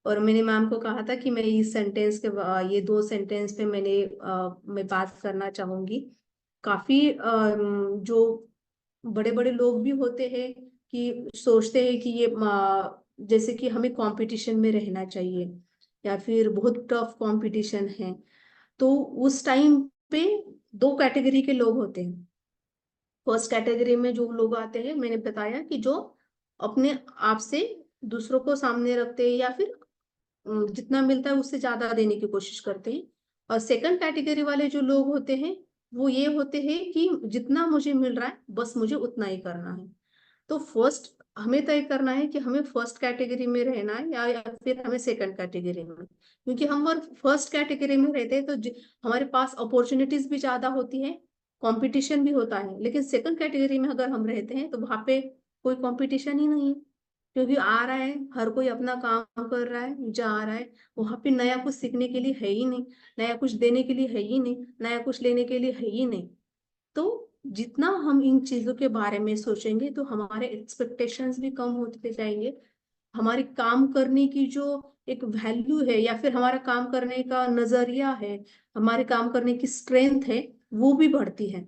और मैंने मैम को कहा था कि मैं इस सेंटेंस के ये दो सेंटेंस पे मैं बात करना चाहूंगी। काफी जो बड़े बड़े लोग भी होते हैं कि सोचते हैं कि जैसे कि हमें कंपटीशन में रहना चाहिए या फिर बहुत टफ कंपटीशन है, तो उस टाइम पे दो कैटेगरी के लोग होते हैं। फर्स्ट कैटेगरी में जो लोग आते हैं मैंने बताया कि जो अपने आप से दूसरों को सामने रखते हैं या फिर जितना मिलता है उससे ज्यादा देने की कोशिश करते हैं। और सेकंड कैटेगरी वाले जो लोग होते हैं वो ये होते हैं कि जितना मुझे मिल रहा है बस मुझे उतना ही करना है। तो फर्स्ट हमें तय करना है कि हमें फर्स्ट कैटेगरी में रहना है या फिर हमें सेकंड कैटेगरी में। क्योंकि हम अगर फर्स्ट कैटेगरी में रहते हैं तो हमारे पास अपॉर्चुनिटीज भी ज्यादा होती है, कंपटीशन भी होता है। लेकिन सेकंड कैटेगरी में अगर हम रहते हैं तो वहां पे कोई कंपटीशन ही नहीं है, क्योंकि आ रहा है, हर कोई अपना काम कर रहा है, जा रहा है, वहां पे नया कुछ सीखने के लिए है ही नहीं, नया कुछ देने के लिए है ही नहीं, नया कुछ लेने के लिए है ही नहीं। तो जितना हम इन चीजों के बारे में सोचेंगे तो हमारे एक्सपेक्टेशंस भी कम होते जाएंगे, हमारी काम करने की जो एक वैल्यू है या फिर हमारा काम करने का नजरिया है, हमारे काम करने की स्ट्रेंथ है, वो भी बढ़ती है।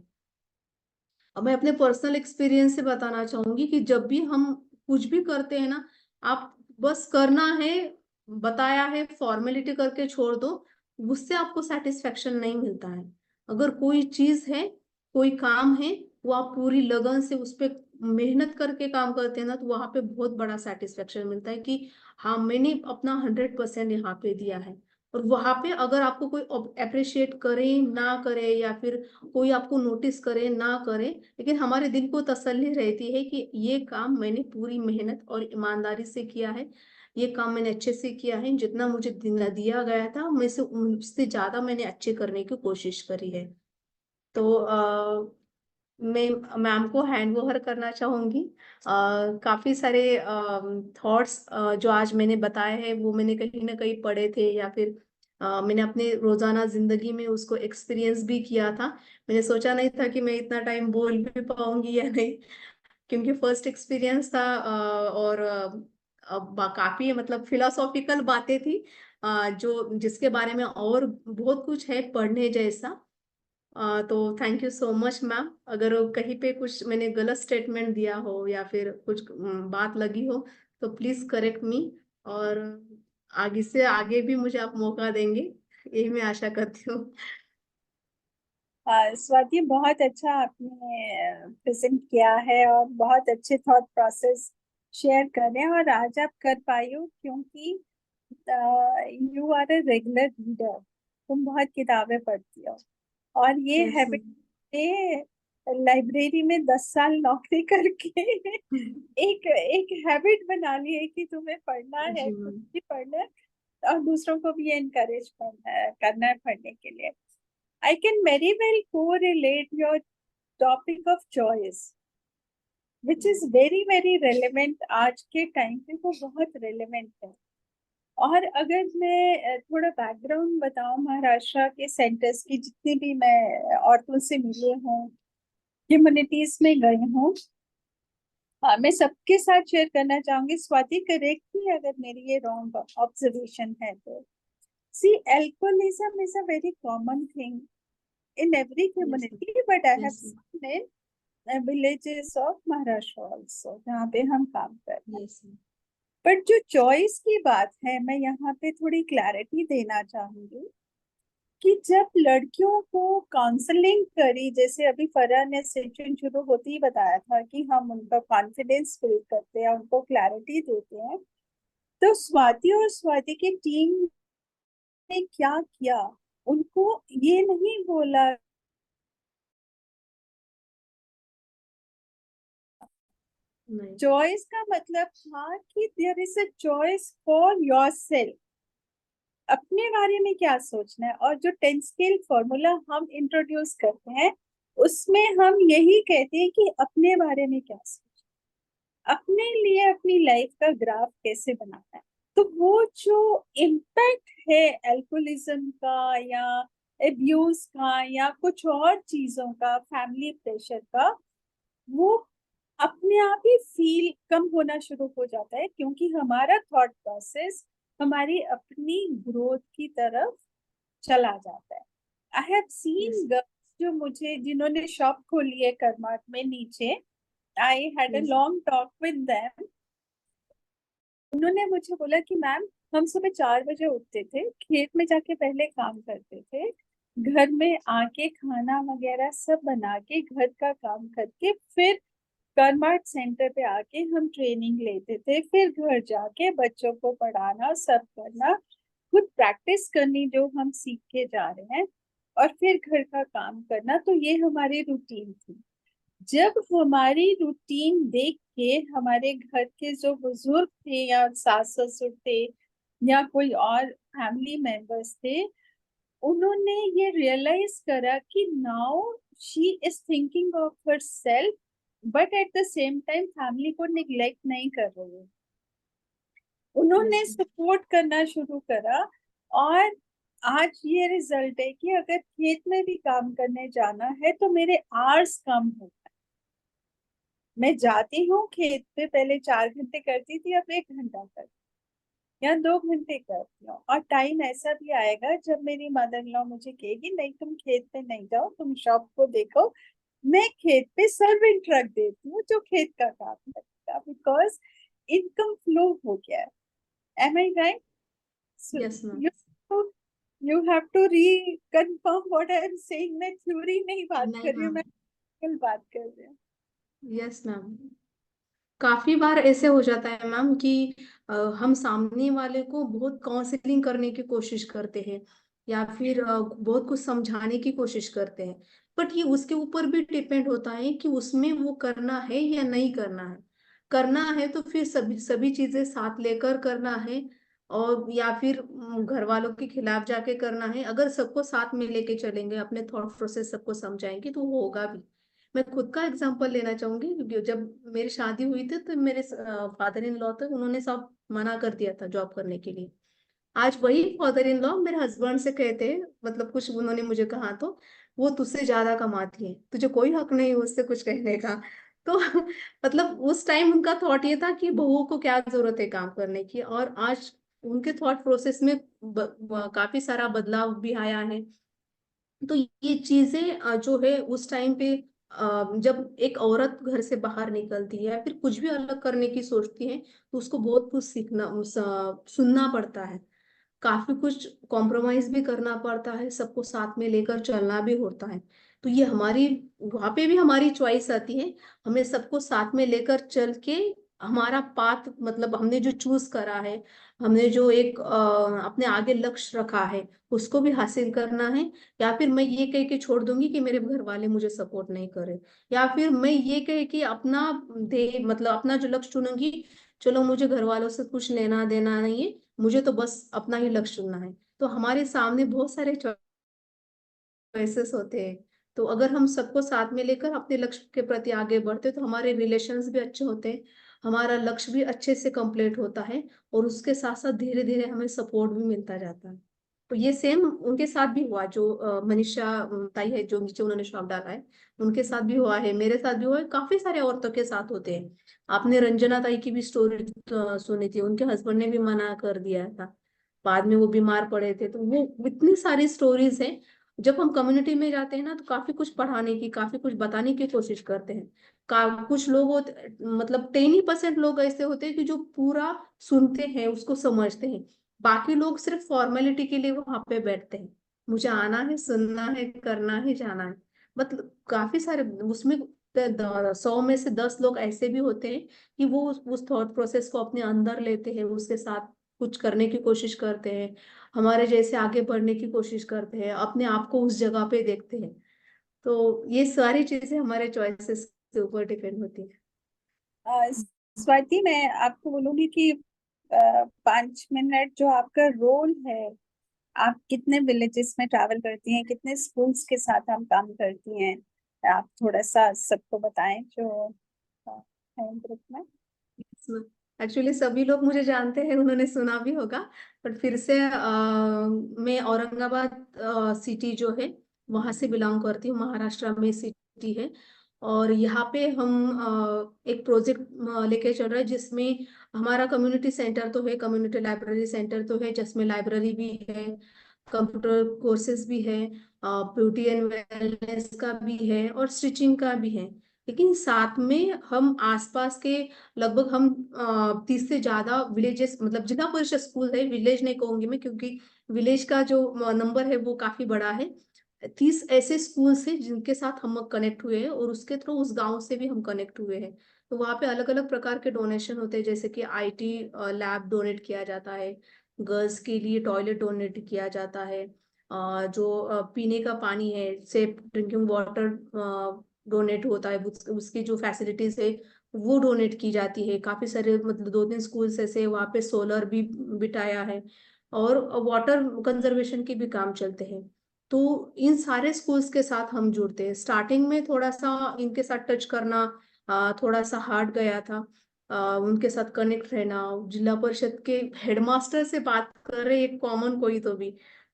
अब मैं अपने पर्सनल एक्सपीरियंस से बताना चाहूंगी कि जब भी हम कुछ भी करते हैं ना, आप बस करना है, बताया है, फॉर्मेलिटी करके छोड़ दो, उससे आपको सेटिस्फेक्शन नहीं मिलता है। अगर कोई चीज है, कोई काम है, वो आप पूरी लगन से उस पर मेहनत करके काम करते हैं ना, तो वहां पे बहुत बड़ा सेटिस्फेक्शन मिलता है कि हाँ, मैंने अपना 100% यहाँ पे दिया है। और वहां पे अगर आपको कोई अप्रिशिएट करे ना करे, या फिर कोई आपको नोटिस करे ना करे, लेकिन हमारे दिल को तसल्ली रहती है कि ये काम मैंने पूरी मेहनत और ईमानदारी से किया है, ये काम मैंने अच्छे से किया है, जितना मुझे दिया गया था मैं से उससे ज्यादा मैंने अच्छे करने की कोशिश करी है। तो मैं मैम को हैंड ओवर करना चाहूंगी। काफी सारे थॉट्स जो आज मैंने बताए हैं वो मैंने कहीं ना कहीं पढ़े थे, या फिर मैंने अपने रोजाना जिंदगी में उसको एक्सपीरियंस भी किया था। मैंने सोचा नहीं था कि मैं इतना टाइम बोल भी पाऊंगी या नहीं, क्योंकि फर्स्ट एक्सपीरियंस था। और काफी मतलब फिलोसॉफिकल बातें थी, जो जिसके बारे में और बहुत कुछ है पढ़ने जैसा। तो thank you so much ma'am. अगर कहीं पे कुछ मैंने गलत स्टेटमेंट दिया हो या फिर कुछ बात लगी हो तो प्लीज करेक्ट मी, और आगे से आगे भी मुझे आप मौका देंगे, यही मैं आशा करती हूँ। स्वाति, बहुत अच्छा आपने प्रेजेंट किया है और बहुत अच्छे थॉट प्रोसेस शेयर कर रहे हैं, और आज आप कर पाई हो क्योंकि you are a regular reader, तुम बहुत किताबें पढ़ती हो। और ये यस हैबिट ने लाइब्रेरी में 10 साल नौकरी करके एक एक हैबिट बना ली है कि तुम्हें पढ़ना है, जी खुद मैम। भी पढ़ना है और दूसरों को भी एनकरेज करना है पढ़ने के लिए। I can very well correlate your topic of choice, which is very very relevant। आज के टाइम पे वो बहुत relevant है। और अगर मैं थोड़ा बैकग्राउंड बताऊं, महाराष्ट्र के सेंटर्स की जितनी भी मैं औरतों से मिली हूँ, ह्यूमैनिटीज में गई हूँ, मैं सबके साथ शेयर करना चाहूंगी। स्वाति, करेक्ट ही अगर मेरी ये रॉन्ग ऑब्जर्वेशन है तो। सी, alcoholism is a very common thing in every yes community, but I have yes seen it villages of Maharashtra also, जहाँ पे हम काम कर रहे हैं। यस बट जो चॉइस की बात है, मैं यहाँ पे थोड़ी क्लैरिटी देना चाहूंगी कि जब लड़कियों को काउंसलिंग करी, जैसे अभी फरहा ने सेशन शुरू होते ही बताया था कि हम उनका कॉन्फिडेंस बिल्ड करते हैं, उनको क्लैरिटी देते हैं, तो स्वाति और स्वाति की टीम ने क्या किया, उनको ये नहीं बोला नहीं। चॉइस का मतलब था कि there is a choice for yourself, अपने बारे में क्या सोचना है। और जो 10 स्केल फॉर्मूला हम इंट्रोड्यूस करते हैं उसमें हम यही कहते हैं कि अपने बारे में क्या सोचना, अपने लिए अपनी लाइफ का ग्राफ कैसे बनाना है। तो वो जो इम्पैक्ट है एल्कोहलिज्म का या एब्यूज का या कुछ और चीजों का, फैमिली प्रेशर का, वो अपने आप ही फील कम होना शुरू हो जाता है, क्योंकि हमारा थॉट प्रोसेस हमारी अपनी ग्रोथ की तरफ चला जाता है। I have yes seen girls जो मुझे, जिन्होंने शॉप खोली है करमाट में नीचे, I had a yes long talk with them. उन्होंने मुझे बोला कि मैम, हम सुबह 4 बजे उठते थे, खेत में जाके पहले काम करते थे, घर में आके खाना वगैरह सब बना के घर का काम करके फिर कर्माट सेंटर पे आके हम ट्रेनिंग लेते थे, फिर घर जाके बच्चों को पढ़ाना, सब करना, खुद प्रैक्टिस करनी जो हम सीख के जा रहे हैं, और फिर घर का काम करना। तो ये हमारी रूटीन थी। जब हमारी रूटीन देख के हमारे घर के जो बुजुर्ग थे या सास ससुर थे या कोई और फैमिली मेंबर्स थे, उन्होंने ये रियलाइज करा कि now she is thinking of her self, but at the same time family को निग्लेक्ट नहीं कर रही है। उन्होंने सपोर्ट करना शुरू करा, और आज ये रिजल्ट है कि अगर खेत में भी काम करने जाना है तो मेरे आवर्स कम हो गए। मैं जाती हूँ खेत पे, पहले 4 घंटे करती थी, अब 1 घंटा करती या 2 घंटे करती हूँ। और टाइम ऐसा भी आएगा जब मेरी मदर इन लॉ मुझे कहेगी नहीं तुम खेत पे नहीं जाओ, तुम शॉप को देखो। मैं खेत पे सर्वेंट रख देती हूँ जो खेत का काम करेगा, बिकॉज इनकम फ्लो हो गया है। Am I right? Yes ma'am. You have to reconfirm what I am saying। मैं थ्योरी नहीं बात नहीं कर रही हूँ, मैम। मैं practical बात कर रही हूँ। Yes ma'am. काफी बार ऐसे हो जाता है मैम कि हम सामने वाले को बहुत काउंसलिंग करने की कोशिश करते हैं या फिर बहुत कुछ समझाने की कोशिश करते हैं, बट ये उसके ऊपर भी डिपेंड होता है कि उसमें वो करना है या नहीं करना है। करना है तो फिर सभी सभी चीजें साथ लेकर करना है, और या फिर घर वालों के खिलाफ जाके करना है। अगर सबको साथ में लेके चलेंगे, अपने थॉट प्रोसेस सबको समझाएंगे तो वो होगा भी। मैं खुद का एग्जांपल लेना चाहूंगी, क्योंकि जब मेरी शादी हुई थी तो मेरे फादर इन लॉ थे, उन्होंने सब मना कर दिया था जॉब करने के लिए। आज वही फादर इन लॉ मेरे हस्बैंड से कहते, मतलब कुछ उन्होंने मुझे कहा तो वो तुझसे ज्यादा कमाती है, तुझे कोई हक नहीं है उससे कुछ कहने का। तो मतलब उस टाइम उनका थॉट ये था कि बहुओं को क्या जरूरत है काम करने की, और आज उनके थॉट प्रोसेस में काफी सारा बदलाव भी आया है। तो ये चीजें जो है उस टाइम पे जब एक औरत घर से बाहर निकलती है या फिर कुछ भी अलग करने की सोचती है, तो उसको बहुत कुछ सीखना सुनना पड़ता है, काफी कुछ कॉम्प्रोमाइज भी करना पड़ता है, सबको साथ में लेकर चलना भी होता है। तो ये हमारी, वहां पे भी हमारी चॉइस आती है, हमें सबको साथ में लेकर चल के हमारा पाथ, मतलब हमने जो चूज करा है, हमने जो एक अपने आगे लक्ष्य रखा है, उसको भी हासिल करना है। या फिर मैं ये कह के छोड़ दूंगी कि मेरे घर वाले मुझे सपोर्ट नहीं करे, या फिर मैं ये कह के अपना ध्येय, मतलब अपना जो लक्ष्य चुनूंगी, चलो मुझे घर वालों से कुछ लेना देना नहीं है, मुझे तो बस अपना ही लक्ष्य चुनना है। तो हमारे सामने बहुत सारे चॉइसेस होते हैं। तो अगर हम सबको साथ में लेकर अपने लक्ष्य के प्रति आगे बढ़ते तो हमारे रिलेशंस भी अच्छे होते हैं, हमारा लक्ष्य भी अच्छे से कंप्लीट होता है, और उसके साथ साथ धीरे धीरे हमें सपोर्ट भी मिलता जाता है। तो ये सेम उनके साथ भी हुआ, जो मनीषा ताई है जो नीचे उन्होंने शॉप डाला है, उनके साथ भी हुआ है, मेरे साथ भी हुआ है, काफी सारे औरतों के साथ होते हैं। आपने रंजना ताई की भी स्टोरी सुनी थी, उनके हस्बैंड ने भी मना कर दिया था, बाद में वो बीमार पड़े थे। तो वो इतनी सारी स्टोरीज हैं। जब हम कम्युनिटी में जाते हैं ना, तो काफी कुछ पढ़ाने की, काफी कुछ बताने की कोशिश करते हैं। कुछ लोग मतलब 10% लोग ऐसे होते हैं कि जो पूरा सुनते हैं, उसको समझते हैं। बाकी लोग सिर्फ फॉर्मेलिटी के लिए वहां पे बैठते हैं, मुझे आना है, सुनना है, करना है, जाना है। मतलब काफी सारे उसमें 100 में से 10 लोग ऐसे भी होते हैं कि वो उस थॉट प्रोसेस को अपने अंदर लेते हैं, उसके साथ कुछ करने की कोशिश करते हैं, हमारे जैसे आगे बढ़ने की कोशिश करते हैं, अपने आप को उस जगह पे देखते हैं। तो ये सारी चीजें हमारे चॉइसेस के ऊपर डिपेंड होती है। स्वाति, मैं आपको बोलूंगी कि 5 मिनट जो आपका रोल है, आप कितने विलेजेस में ट्रैवल करती हैं, कितने स्कूल्स के साथ हम काम करती हैं, आप थोड़ा सा सबको बताएं जो है ग्रुप में। एक्चुअली सभी लोग मुझे जानते हैं, उन्होंने सुना भी होगा, बट फिर से मैं औरंगाबाद सिटी जो है वहां से बिलोंग करती हूँ, महाराष्ट्र में सिटी है। और यहाँ पे हम एक प्रोजेक्ट लेके चल रहा है, जिसमें हमारा कम्युनिटी सेंटर तो है, कम्युनिटी लाइब्रेरी सेंटर तो है, जिसमें लाइब्रेरी भी है, कंप्यूटर कोर्सेज भी है, ब्यूटी एंड वेलनेस का भी है, और स्टिचिंग का भी है। लेकिन साथ में हम आसपास के लगभग हम 30 से ज्यादा विलेजेस, मतलब जिला परिषद स्कूल है, विलेज नहीं कहूंगी मैं, क्योंकि विलेज का जो नंबर है वो काफी बड़ा है। 30 ऐसे स्कूल से जिनके साथ हम कनेक्ट हुए हैं, और उसके थ्रू उस गांव से भी हम कनेक्ट हुए हैं। तो वहाँ पे अलग अलग प्रकार के डोनेशन होते हैं, जैसे कि आईटी लैब डोनेट किया जाता है, गर्ल्स के लिए टॉयलेट डोनेट किया जाता है, जो पीने का पानी है, सेफ ड्रिंकिंग वाटर डोनेट होता है, उसकी जो फैसिलिटीज है वो डोनेट की जाती है। काफी सारे, मतलब 2-3 स्कूल्स ऐसे वहाँ पे सोलर भी बिठाया है, और वाटर कंजर्वेशन के भी काम चलते हैं। तो इन सारे स्कूल्स के साथ हम जुड़ते हैं। स्टार्टिंग में थोड़ा सा इनके साथ टच करना थोड़ा सा हार्ड गया था, उनके साथ कनेक्ट रहना, जिला परिषद के हेडमास्टर से बात कर रहे एक कॉमन कोई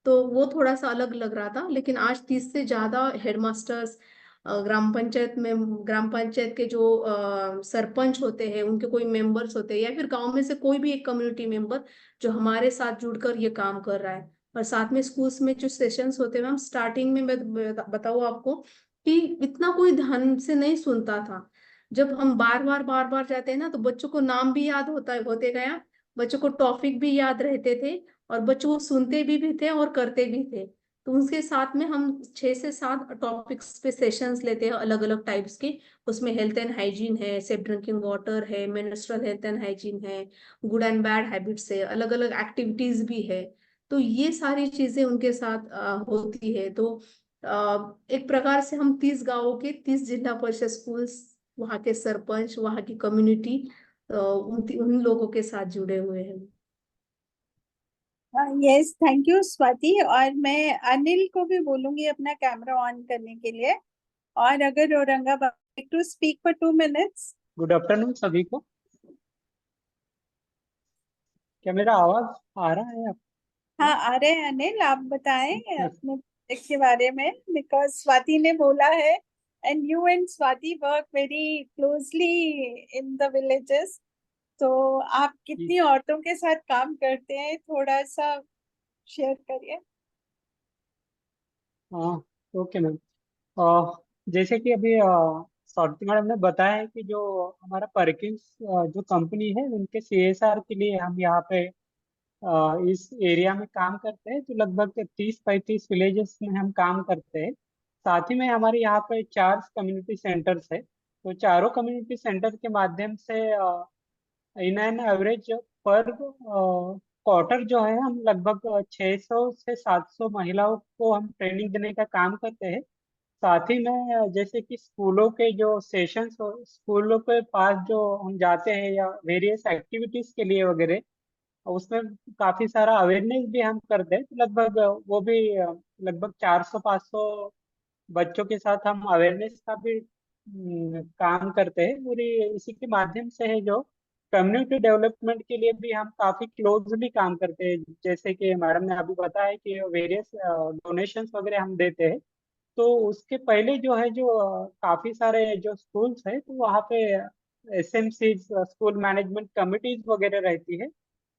तो वो थोड़ा सा अलग लग रहा था। लेकिन आज 30 से ज्यादा हेडमास्टर्स, ग्राम पंचायत में, ग्राम पंचायत के जो सरपंच होते हैं, उनके कोई मेंबर्स होते हैं, या फिर गांव में से कोई भी एक कम्युनिटी मेंबर जो हमारे साथ जुड़कर ये काम कर रहा है। और साथ में स्कूल्स में जो सेशंस होते हैं मैम, स्टार्टिंग में मैं बताऊँ आपको कि इतना कोई ध्यान से नहीं सुनता था। जब हम बार बार जाते हैं ना, तो बच्चों को नाम भी याद होते गया, बच्चों को टॉपिक भी याद रहते थे, और बच्चों को सुनते भी थे और करते भी थे। तो उसके साथ में हम 6 से 7 टॉपिक्स पे सेशंस लेते हैं अलग अलग टाइप्स के। उसमें हेल्थ एंड हाइजीन है, सेफ ड्रिंकिंग वाटर है, मेंस्ट्रुअल हेल्थ एंड हाइजीन है, गुड एंड बैड हैबिट्स है, अलग अलग एक्टिविटीज भी है। तो ये सारी चीजें उनके साथ होती है। तो एक प्रकार से हम 30 गांवों के 30 जिला परिषद स्कूल्स, वहाँ के सरपंच, वहाँ की कम्युनिटी, उन लोगों के साथ जुड़े हुए हैं। Yes, thank you Swati. और मैं अनिल को भी बोलूंगी अपना कैमरा ऑन करने के लिए। और अगर Aurangabad to speak for 2 minutes. Good afternoon सभी को। क्या मेरा आवाज आ रहा है आप? हाँ, आ रहे हैं अनिल, आप बताएं अपने प्रोजेक्ट के बारे में, बिकॉज स्वाति ने बोला है and you and Swati work very closely in the villages. तो आप कितनी औरतों के साथ काम करते हैं, थोड़ा सा शेयर करिए। हाँ, ओके मैम। जैसे कि अभी स्वाति मैडम ने बताया है कि जो हमारा परकिंस जो कंपनी है, उनके CSR के लिए हम यहाँ पे इस एरिया में काम करते हैं। तो लगभग 30-35 विलेजेस में हम काम करते हैं। साथ ही में हमारे यहाँ पे 4 कम्युनिटी सेंटर्स है। तो चारों कम्युनिटी सेंटर के माध्यम से इन एन एवरेज पर क्वार्टर जो है, हम लगभग 600 से 700 महिलाओं को हम ट्रेनिंग देने का काम करते हैं। साथ ही में जैसे कि स्कूलों के जो सेशंस हो, स्कूलों के पास जो हम जाते हैं या वेरियस एक्टिविटीज के लिए वगैरह, उसमें काफी सारा अवेयरनेस भी हम करते हैं। तो लगभग वो भी लगभग 400-500 बच्चों के साथ हम अवेयरनेस का भी काम करते हैं। और इसी के माध्यम से है जो कम्युनिटी डेवलपमेंट के लिए भी हम काफी क्लोजली काम करते हैं। जैसे कि मैडम ने अभी बताया कि वेरियस डोनेशंस वगैरह हम देते हैं। तो उसके पहले जो है, जो काफी सारे जो स्कूल्स है, तो वहाँ पे SMC, स्कूल मैनेजमेंट कमिटीज वगैरह रहती है।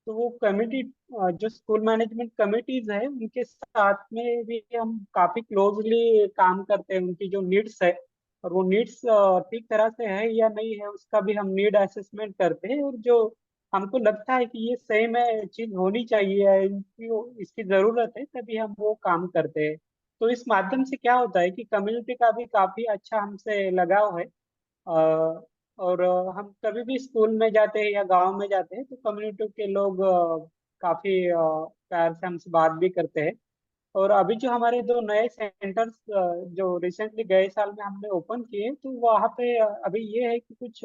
तो वो कमिटी, जो स्कूल मैनेजमेंट कमिटीज है, उनके साथ में भी हम काफी क्लोजली काम करते हैं। उनकी जो नीड्स है, और वो नीड्स ठीक तरह से है या नहीं है, उसका भी हम नीड असेसमेंट करते हैं। और जो हमको लगता है कि ये सही में चीज होनी चाहिए, इनकी इसकी जरूरत है, तभी हम वो काम करते हैं। तो इस माध्यम से क्या होता है कि कम्युनिटी का भी काफी अच्छा हमसे लगाव है। और हम कभी भी स्कूल में जाते हैं या गांव में जाते हैं, तो कम्युनिटी के लोग काफी प्यार से हमसे बात भी करते हैं। और अभी जो हमारे 2 नए सेंटर्स जो रिसेंटली गए साल में हमने ओपन किए, तो वहाँ पे अभी ये है कि कुछ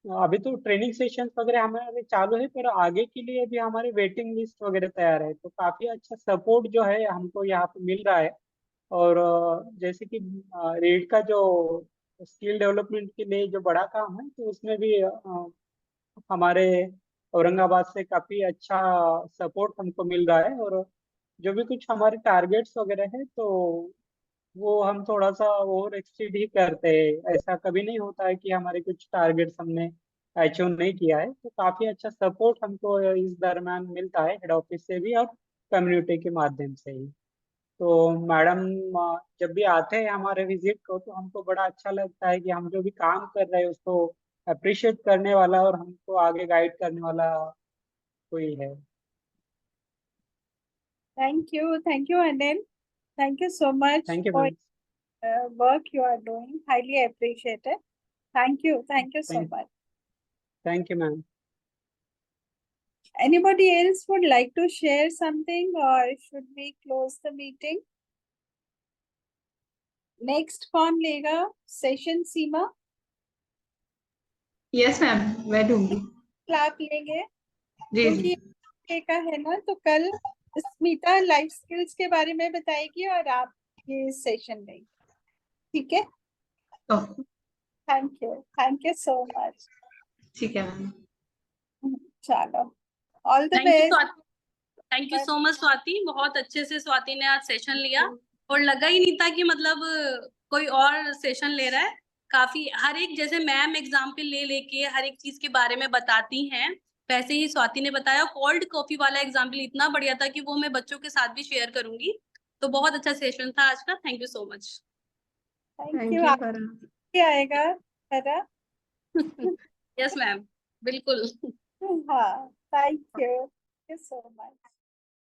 अभी तो ट्रेनिंग सेशंस वगैरह हमारे चालू है, पर आगे के लिए भी हमारे वेटिंग लिस्ट वगैरह तैयार है। तो काफी अच्छा सपोर्ट जो है हमको यहाँ पे मिल रहा है। और जैसे कि रीड का जो स्किल डेवलपमेंट के लिए जो बड़ा काम है, तो उसमें भी हमारे औरंगाबाद से काफी अच्छा सपोर्ट हमको मिल रहा है। और जो भी कुछ हमारे टारगेट्स वगैरह है, तो वो हम थोड़ा सा ओवर एक्सीड ही करते हैं। ऐसा कभी नहीं होता है कि हमारे कुछ टारगेट्स हमने अचीव नहीं किया है। तो काफी अच्छा सपोर्ट हमको इस दरम्यान मिलता है, हेड ऑफिस से भी और कम्युनिटी के माध्यम से ही। तो मैडम जब भी आते हैं हमारे विजिट को, तो हमको बड़ा अच्छा लगता है कि हम जो भी काम कर रहे हैं उसको अप्रिशिएट करने वाला और हमको आगे गाइड करने वाला कोई है। Thank you Anil, thank you so much thank you for ma'am. Work you are doing, highly appreciated. Thank you so much. Thank you ma'am. Anybody else would like to share something, or should we close the meeting? Next कौन लेगा सेशन? सीमा यस मैम, मैं दूंगी। क्लाप लेंगे जी क्योंकि जी। ये का है ना। तो कल स्मिता लाइफ स्किल्स के बारे में बताएगी और आप ये सेशन लेंगे, ठीक है? Okay. Thank you so much. ठीक है मैम। चलो, all the thank you best. Swati, thank you so much Swati, बहुत अच्छे से स्वाति ने आज सेशन लिया और लगा ही नहीं था कि मतलब कोई और सेशन ले रहा है। काफी हर एक, जैसे मैम एग्जाम्पल ले लेके हर एक चीज के बारे में बताती हैं, वैसे ही स्वाति ने बताया। कोल्ड कॉफी वाला एग्जाम्पल इतना बढ़िया था कि वो मैं बच्चों के साथ भी शेयर करूंगी। तो बहुत अच्छा सेशन था आज का, thank you so much. Thank thank you. You आगे आएगा है ना? यस मैम, बिल्कुल। हाँ, थैंक यू सो मच।